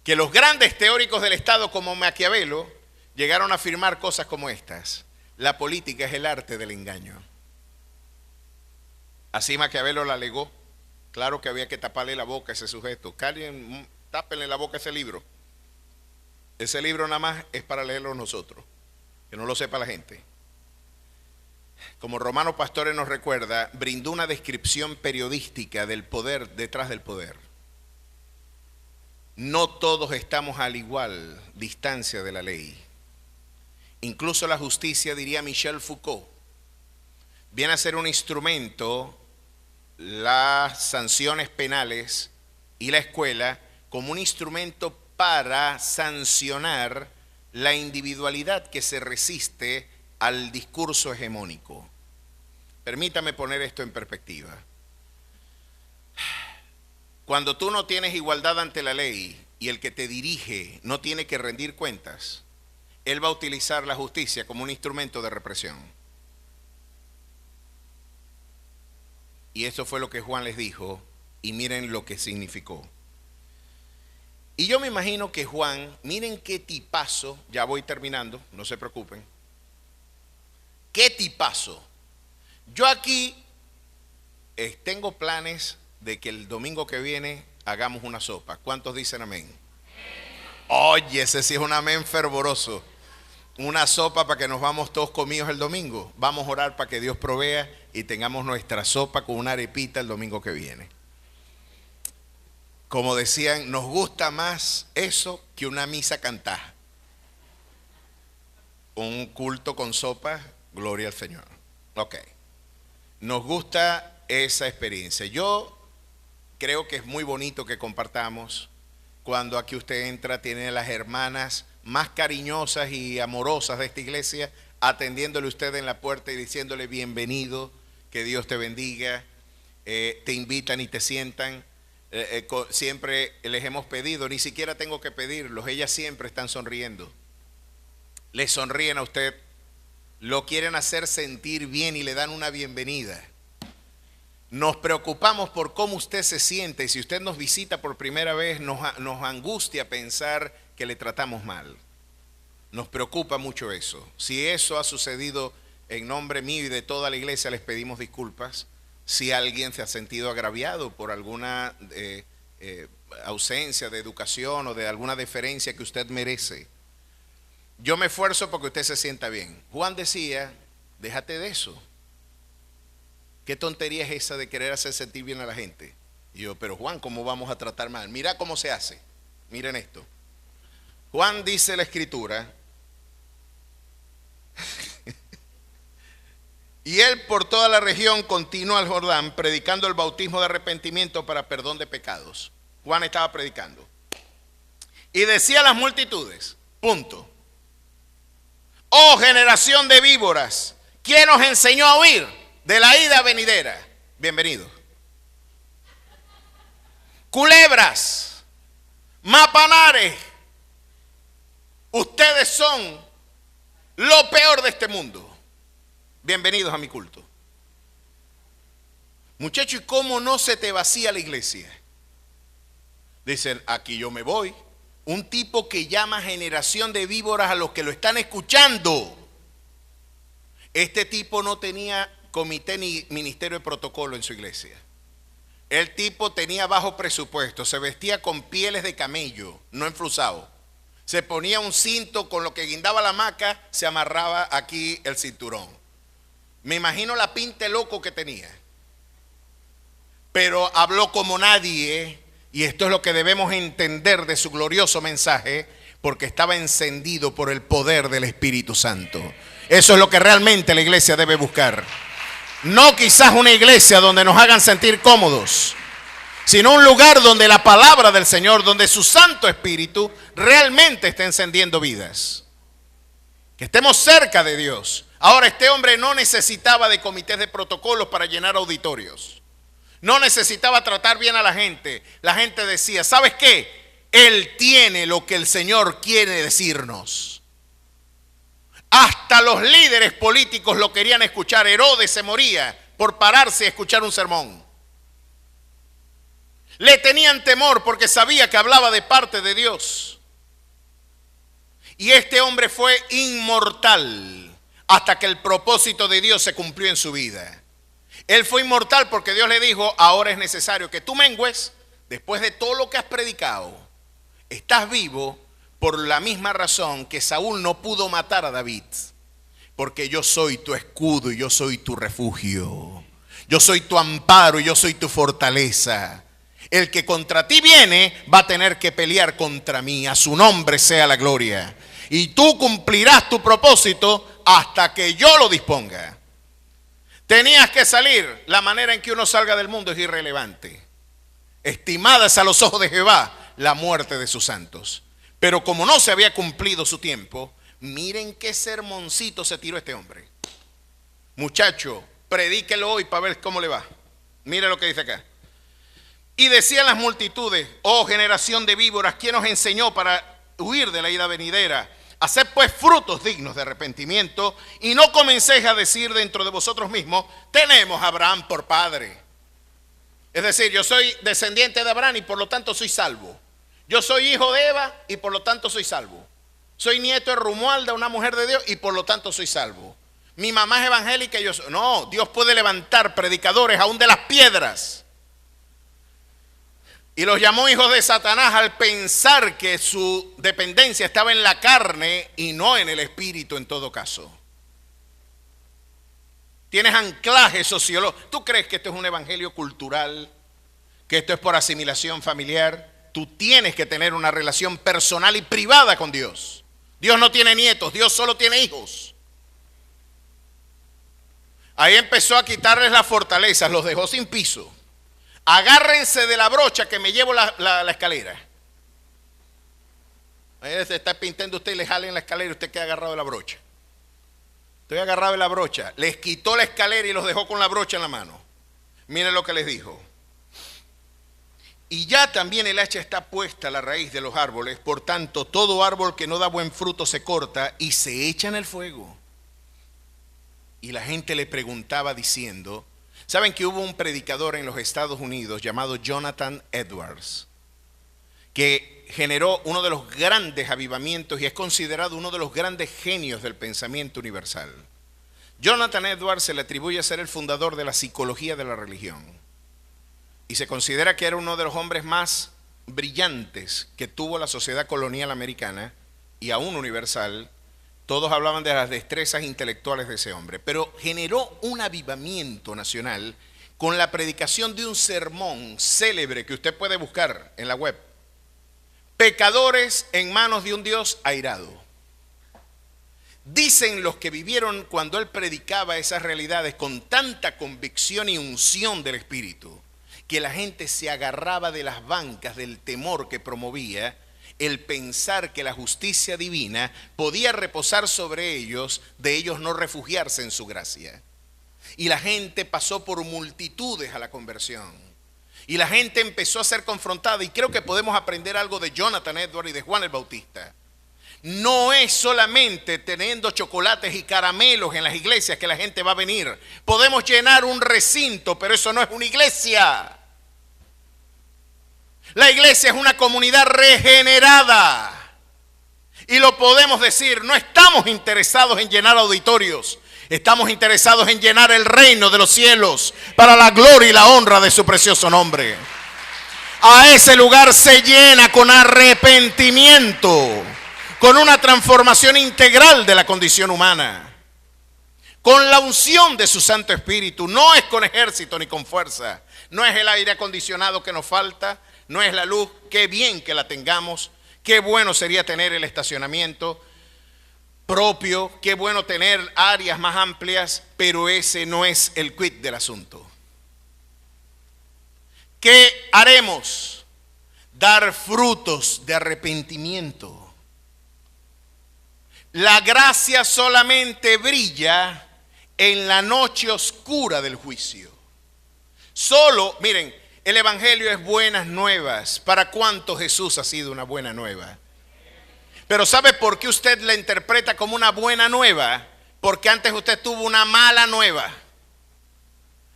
[SPEAKER 1] que los grandes teóricos del Estado como Maquiavelo llegaron a afirmar cosas como estas. La política es el arte del engaño. Así Maquiavelo la alegó. Claro que había que taparle la boca a ese sujeto. Alguien, tápenle la boca a ese libro. Ese libro nada más es para leerlo nosotros, que no lo sepa la gente. como Romano Pastore nos recuerda, brindó una descripción periodística del poder detrás del poder. No todos estamos al igual distancia de la ley. Incluso la justicia, diría Michel Foucault, viene a ser un instrumento, las sanciones penales y la escuela, como un instrumento para sancionar la individualidad que se resiste al discurso hegemónico. Permítame poner esto en perspectiva. Cuando tú no tienes igualdad ante la ley y el que te dirige no tiene que rendir cuentas, él va a utilizar la justicia como un instrumento de represión. Y eso fue lo que Juan les dijo, y miren lo que significó. Y yo me imagino que Juan, miren qué tipazo, ya voy terminando, no se preocupen. Qué tipazo. Yo aquí tengo planes de que el domingo que viene hagamos una sopa. ¿Cuántos dicen amén? Oye, ese sí es un amén fervoroso. Una sopa para que nos vamos todos comidos el domingo. Vamos a orar para que Dios provea y tengamos nuestra sopa con una arepita el domingo que viene. Como decían, nos gusta más eso que una misa cantada. Un culto con sopa, gloria al Señor. Ok. Nos gusta esa experiencia. Yo creo que es muy bonito que compartamos. Cuando aquí usted entra, tiene a las hermanas más cariñosas y amorosas de esta iglesia, atendiéndole usted en la puerta y diciéndole bienvenido, que Dios te bendiga, te invitan y te sientan. Siempre les hemos pedido, ni siquiera tengo que pedirlos, ellas siempre están sonriendo. Le sonríen a usted, lo quieren hacer sentir bien y le dan una bienvenida. Nos preocupamos por cómo usted se siente y si usted nos visita por primera vez nos angustia pensar que le tratamos mal. Nos preocupa mucho eso. Si eso ha sucedido en nombre mío y de toda la iglesia, les pedimos disculpas. Si alguien se ha sentido agraviado por alguna ausencia de educación o de alguna deferencia que usted merece, yo me esfuerzo porque usted se sienta bien. Juan decía, déjate de eso. ¿Qué tontería es esa de querer hacer sentir bien a la gente? Y yo, pero Juan, ¿cómo vamos a tratar mal? Mira cómo se hace. Miren esto. Juan dice la escritura, y él por toda la región continuó al Jordán, predicando el bautismo de arrepentimiento para perdón de pecados. Juan estaba predicando. Y decía a las multitudes, punto. Oh generación de víboras, ¿quién os enseñó a huir de la ira venidera? Bienvenidos. Culebras, mapanares, ustedes son lo peor de este mundo. Bienvenidos a mi culto. Muchacho, ¿y cómo no se te vacía la iglesia? Dicen, aquí yo me voy. Un tipo que llama generación de víboras a los que lo están escuchando. Este tipo no tenía comité ni ministerio de protocolo en su iglesia. El tipo tenía bajo presupuesto, se vestía con pieles de camello, no enflusado. Se ponía un cinto con lo que guindaba la hamaca, se amarraba aquí el cinturón. Me imagino la pinta loco que tenía. Pero habló como nadie, y esto es lo que debemos entender de su glorioso mensaje, porque estaba encendido por el poder del Espíritu Santo. Eso es lo que realmente la iglesia debe buscar. No quizás una iglesia donde nos hagan sentir cómodos, sino un lugar donde la palabra del Señor, donde su Santo Espíritu realmente está encendiendo vidas. Que estemos cerca de Dios. Ahora, este hombre no necesitaba de comités de protocolos para llenar auditorios. No necesitaba tratar bien a la gente. La gente decía, ¿sabes qué? Él tiene lo que el Señor quiere decirnos. Hasta los líderes políticos lo querían escuchar. Herodes se moría por pararse a escuchar un sermón. Le tenían temor porque sabía que hablaba de parte de Dios. Y este hombre fue inmortal hasta que el propósito de Dios se cumplió en su vida. Él fue inmortal porque Dios le dijo, ahora es necesario que tú mengues, después de todo lo que has predicado. Estás vivo por la misma razón que Saúl no pudo matar a David. porque yo soy tu escudo y yo soy tu refugio. Yo soy tu amparo y yo soy tu fortaleza. El que contra ti viene va a tener que pelear contra mí. A su nombre sea la gloria. Y tú cumplirás tu propósito hasta que yo lo disponga. Tenías que salir. La manera en que uno salga del mundo es irrelevante. Estimada es a los ojos de Jehová la muerte de sus santos. Pero como no se había cumplido su tiempo, miren qué sermoncito se tiró este hombre. Muchacho, predíquelo hoy para ver cómo le va. Mire lo que dice acá. Y decían las multitudes: oh generación de víboras, ¿quién os enseñó para huir de la ira venidera? Haced pues frutos dignos de arrepentimiento y no comencéis a decir dentro de vosotros mismos: tenemos a Abraham por padre. Es decir, yo soy descendiente de Abraham y por lo tanto soy salvo. Yo soy hijo de Eva y por lo tanto soy salvo. Soy nieto de Romualda, una mujer de Dios, y por lo tanto soy salvo. Mi mamá es evangélica y yo soy... No, Dios puede levantar predicadores aún de las piedras. Y los llamó hijos de Satanás al pensar que su dependencia estaba en la carne y no en el espíritu en todo caso. Tienes anclaje sociológico. ¿Tú crees que esto es un evangelio cultural? ¿Que esto es por asimilación familiar? Tú tienes que tener una relación personal y privada con Dios. Dios no tiene nietos, Dios solo tiene hijos. Ahí empezó a quitarles las fortalezas, los dejó sin piso. Agárrense de la brocha que me llevo la escalera. Ahí se está pintando usted y le jalen la escalera y usted queda agarrado de la brocha. Estoy agarrado de la brocha. Les quitó la escalera y los dejó con la brocha en la mano. Miren lo que les dijo. Y ya también el hacha está puesta a la raíz de los árboles, por tanto todo árbol que no da buen fruto se corta y se echa en el fuego. Y la gente le preguntaba diciendo, ¿saben que hubo un predicador en los Estados Unidos llamado Jonathan Edwards, que generó uno de los grandes avivamientos y es considerado uno de los grandes genios del pensamiento universal? Jonathan Edwards se le atribuye a ser el fundador de la psicología de la religión. Y se considera que era uno de los hombres más brillantes que tuvo la sociedad colonial americana y aún universal. Todos hablaban de las destrezas intelectuales de ese hombre, pero generó un avivamiento nacional con la predicación de un sermón célebre que usted puede buscar en la web: pecadores en manos de un Dios airado. Dicen los que vivieron cuando él predicaba esas realidades con tanta convicción y unción del Espíritu, que la gente se agarraba de las bancas del temor que promovía, el pensar que la justicia divina podía reposar sobre ellos, de ellos no refugiarse en su gracia. Y la gente pasó por multitudes a la conversión. Y la gente empezó a ser confrontada, y creo que podemos aprender algo de Jonathan Edwards y de Juan el Bautista. No es solamente teniendo chocolates y caramelos en las iglesias que la gente va a venir. Podemos llenar un recinto, pero eso no es una iglesia. La iglesia es una comunidad regenerada. Y lo podemos decir, no estamos interesados en llenar auditorios. Estamos interesados en llenar el reino de los cielos para la gloria y la honra de su precioso nombre. A ese lugar se llena con arrepentimiento, con una transformación integral de la condición humana, con la unción de su Santo Espíritu. No es con ejército ni con fuerza, no es el aire acondicionado que nos falta, no es la luz. Qué bien que la tengamos, qué bueno sería tener el estacionamiento propio, qué bueno tener áreas más amplias, pero ese no es el quid del asunto. ¿Qué haremos? Dar frutos de arrepentimiento. La gracia solamente brilla en la noche oscura del juicio. Solo, miren, el evangelio es buenas nuevas. ¿Para cuánto Jesús ha sido una buena nueva? Pero ¿sabe por qué usted la interpreta como una buena nueva? Porque antes usted tuvo una mala nueva.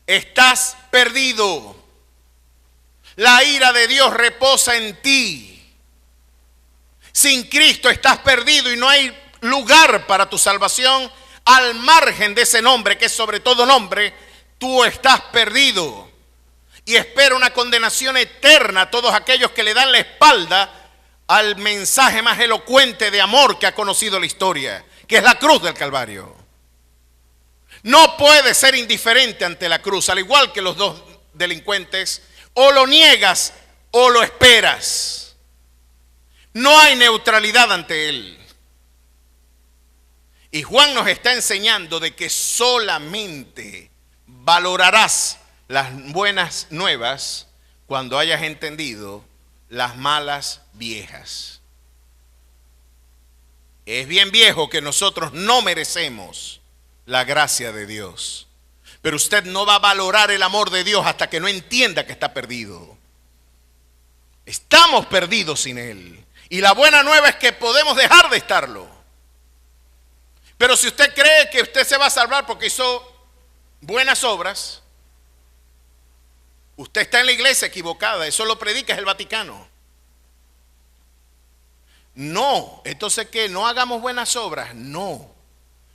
[SPEAKER 1] Estás perdido. La ira de Dios reposa en ti. Sin Cristo estás perdido y no hay lugar para tu salvación. Al margen de ese nombre, que es sobre todo nombre, tú estás perdido. Y espera una condenación eterna a todos aquellos que le dan la espalda al mensaje más elocuente de amor que ha conocido la historia, que es la cruz del Calvario. No puedes ser indiferente ante la cruz, al igual que los dos delincuentes. O lo niegas o lo esperas. No hay neutralidad ante él. Y Juan nos está enseñando de que solamente valorarás las buenas nuevas cuando hayas entendido las malas viejas. Es bien viejo que nosotros no merecemos la gracia de Dios. Pero usted no va a valorar el amor de Dios hasta que no entienda que está perdido. Estamos perdidos sin Él. Y la buena nueva es que podemos dejar de estarlo. Pero si usted cree que usted se va a salvar porque hizo buenas obras, usted está en la iglesia equivocada. Eso lo predica el Vaticano. No, entonces ¿qué? ¿No hagamos buenas obras? No,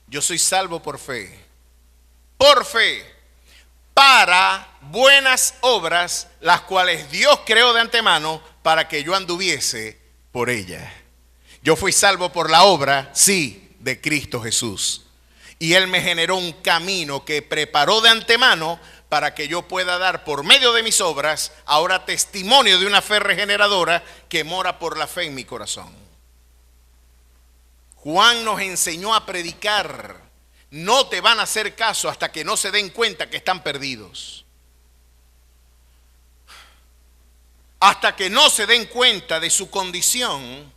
[SPEAKER 1] yo soy salvo por fe. Por fe, para buenas obras, las cuales Dios creó de antemano para que yo anduviese por ellas. Yo fui salvo por la obra, sí, de Cristo Jesús. Y Él me generó un camino que preparó de antemano para que yo pueda dar por medio de mis obras ahora testimonio de una fe regeneradora que mora por la fe en mi corazón. Juan nos enseñó a predicar. No te van a hacer caso hasta que no se den cuenta que están perdidos. Hasta que no se den cuenta de su condición,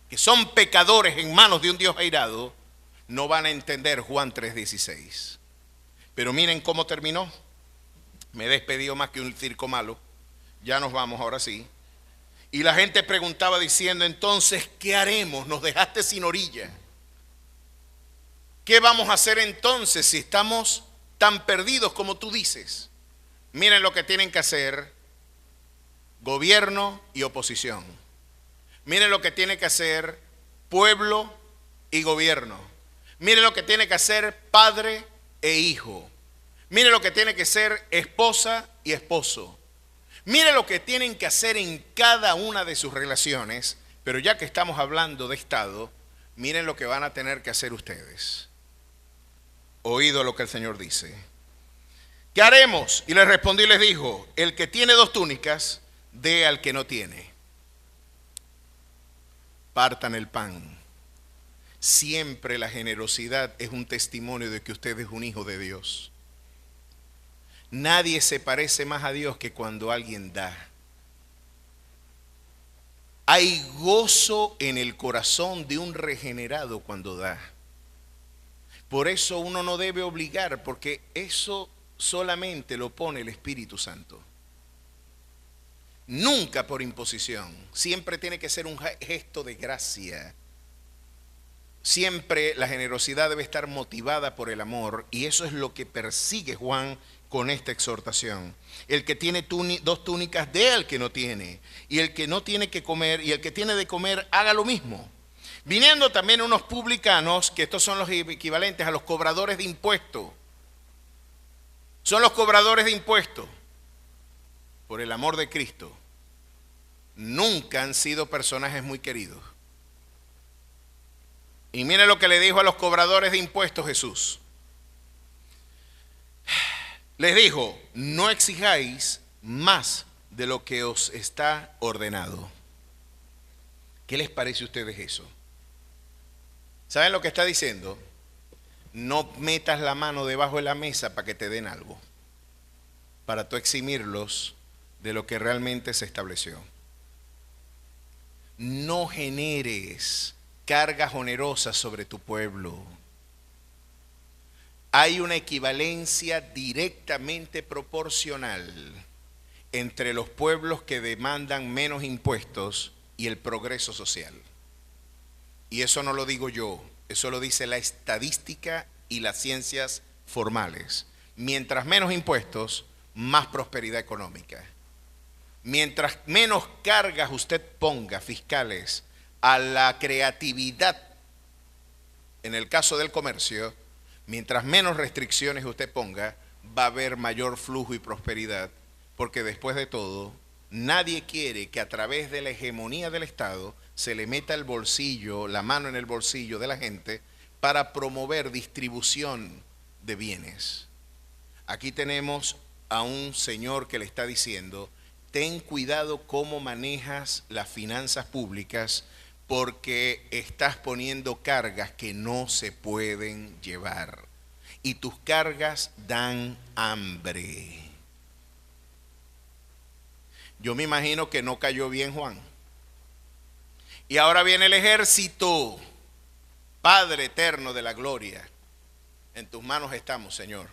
[SPEAKER 1] que son pecadores en manos de un Dios airado, no van a entender Juan 3:16. Pero miren cómo terminó. Me he despedido más que un circo malo. Ya nos vamos ahora sí. Y la gente preguntaba diciendo, entonces, ¿qué haremos? Nos dejaste sin orilla. ¿Qué vamos a hacer entonces si estamos tan perdidos como tú dices? Miren lo que tienen que hacer gobierno y oposición. Miren lo que tiene que hacer pueblo y gobierno. Miren lo que tiene que hacer padre e hijo. Miren lo que tiene que ser esposa y esposo. Miren lo que tienen que hacer en cada una de sus relaciones. Pero ya que estamos hablando de Estado, miren lo que van a tener que hacer ustedes. Oído lo que el Señor dice. ¿Qué haremos? Y les respondió y les dijo, el que tiene 2 túnicas, dé al que no tiene. Partan el pan. Siempre la generosidad es un testimonio de que usted es un hijo de Dios. Nadie se parece más a Dios que cuando alguien da. Hay gozo en el corazón de un regenerado cuando da. Por eso uno no debe obligar, porque eso solamente lo pone el Espíritu Santo. Nunca por imposición. Siempre tiene que ser un gesto de gracia. Siempre la generosidad debe estar motivada por el amor, y eso es lo que persigue Juan con esta exhortación. El que tiene 2 túnicas, dé al que no tiene, y el que no tiene que comer, y el que tiene de comer, haga lo mismo. Viniendo también unos publicanos, que estos son los equivalentes a los cobradores de impuestos. Son los cobradores de impuestos. Por el amor de Cristo, nunca han sido personajes muy queridos. Y miren lo que le dijo a los cobradores de impuestos Jesús. Les dijo, no exijáis más de lo que os está ordenado. ¿Qué les parece a ustedes eso? ¿Saben lo que está diciendo? No metas la mano debajo de la mesa para que te den algo, para tú eximirlos de lo que realmente se estableció. No generes cargas onerosas sobre tu pueblo. Hay una equivalencia directamente proporcional entre los pueblos que demandan menos impuestos y el progreso social. Y eso no lo digo yo, eso lo dice la estadística y las ciencias formales. Mientras menos impuestos, más prosperidad económica. Mientras menos cargas usted ponga fiscales a la creatividad, en el caso del comercio, mientras menos restricciones usted ponga, va a haber mayor flujo y prosperidad, porque después de todo, nadie quiere que a través de la hegemonía del Estado se le meta el bolsillo, la mano en el bolsillo de la gente para promover distribución de bienes. Aquí tenemos a un señor que le está diciendo: ten cuidado cómo manejas las finanzas públicas, porque estás poniendo cargas que no se pueden llevar. Y tus cargas dan hambre. Yo me imagino que no cayó bien Juan. Y ahora viene el ejército. Padre eterno de la gloria, en tus manos estamos, Señor.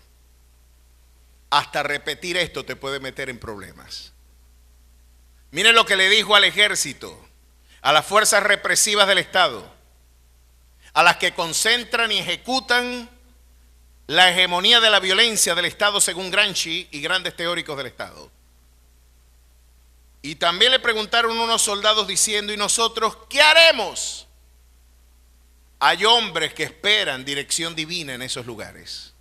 [SPEAKER 1] Hasta repetir esto te puede meter en problemas. Miren lo que le dijo al ejército, a las fuerzas represivas del Estado, a las que concentran y ejecutan la hegemonía de la violencia del Estado según Gramsci y grandes teóricos del Estado. Y también le preguntaron unos soldados diciendo: ¿y nosotros qué haremos? Hay hombres que esperan dirección divina en esos lugares.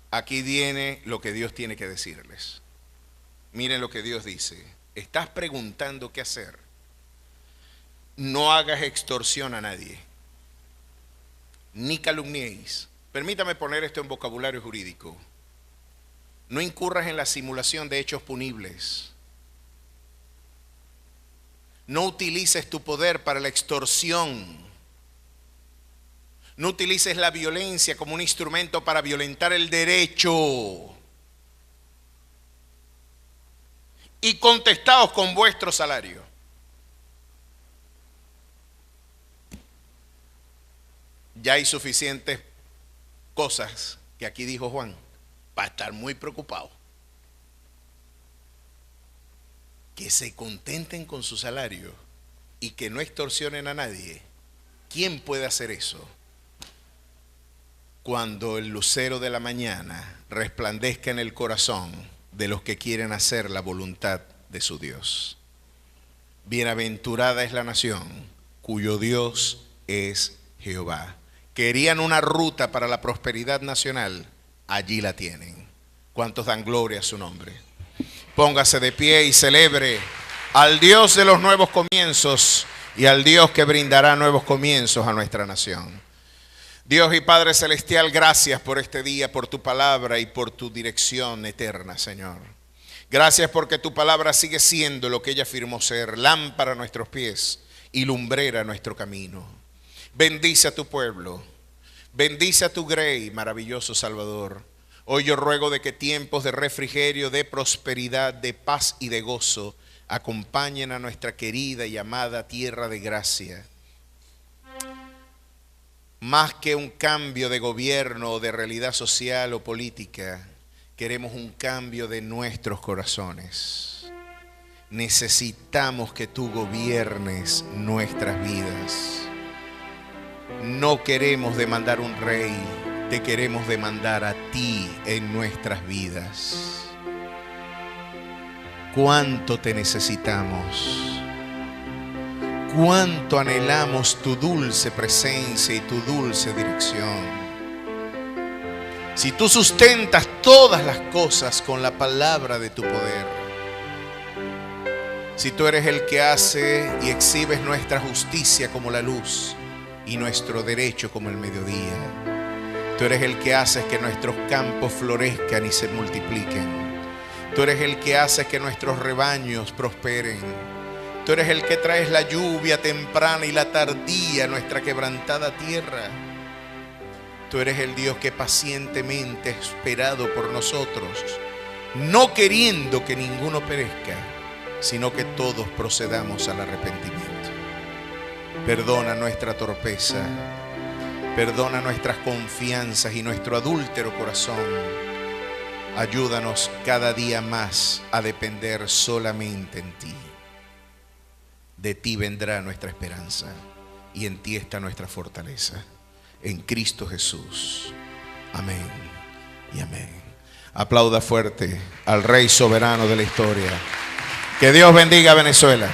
[SPEAKER 1] Aquí viene lo que Dios tiene que decirles. Miren lo que Dios dice. Estás preguntando qué hacer. No hagas extorsión a nadie, ni calumniéis. Permítame poner esto en vocabulario jurídico. No incurras en la simulación de hechos punibles. No utilices tu poder para la extorsión. No utilices la violencia como un instrumento para violentar el derecho. Y contestaos con vuestro salario. Ya hay suficientes cosas que aquí dijo Juan para estar muy preocupado. Que se contenten con su salario y que no extorsionen a nadie. ¿Quién puede hacer eso? Cuando el lucero de la mañana resplandezca en el corazón de los que quieren hacer la voluntad de su Dios. Bienaventurada es la nación cuyo Dios es Jehová. Querían una ruta para la prosperidad nacional, allí la tienen. ¿Cuántos dan gloria a su nombre? Póngase de pie y celebre al Dios de los nuevos comienzos y al Dios que brindará nuevos comienzos a nuestra nación. Dios y Padre Celestial, gracias por este día, por tu palabra y por tu dirección eterna, Señor. Gracias porque tu palabra sigue siendo lo que ella afirmó ser: lámpara a nuestros pies y lumbrera a nuestro camino. Bendice a tu pueblo, bendice a tu grey, maravilloso Salvador. Hoy yo ruego de que tiempos de refrigerio, de prosperidad, de paz y de gozo acompañen a nuestra querida y amada tierra de gracia. Más que un cambio de gobierno o de realidad social o política, queremos un cambio de nuestros corazones. Necesitamos que tú gobiernes nuestras vidas. No queremos demandar un rey, te queremos demandar a ti en nuestras vidas. ¿Cuánto te necesitamos? Cuánto anhelamos tu dulce presencia y tu dulce dirección. Si tú sustentas todas las cosas con la palabra de tu poder, si tú eres el que hace y exhibes nuestra justicia como la luz y nuestro derecho como el mediodía, tú eres el que haces que nuestros campos florezcan y se multipliquen. Tú eres el que haces que nuestros rebaños prosperen. Tú eres el que traes la lluvia temprana y la tardía a nuestra quebrantada tierra. Tú eres el Dios que pacientemente ha esperado por nosotros, no queriendo que ninguno perezca, sino que todos procedamos al arrepentimiento. Perdona nuestra torpeza, perdona nuestras confianzas y nuestro adúltero corazón. Ayúdanos cada día más a depender solamente en ti. De ti vendrá nuestra esperanza y en ti está nuestra fortaleza. En Cristo Jesús. Amén y amén. Aplauda fuerte al Rey soberano de la historia. Que Dios bendiga a Venezuela.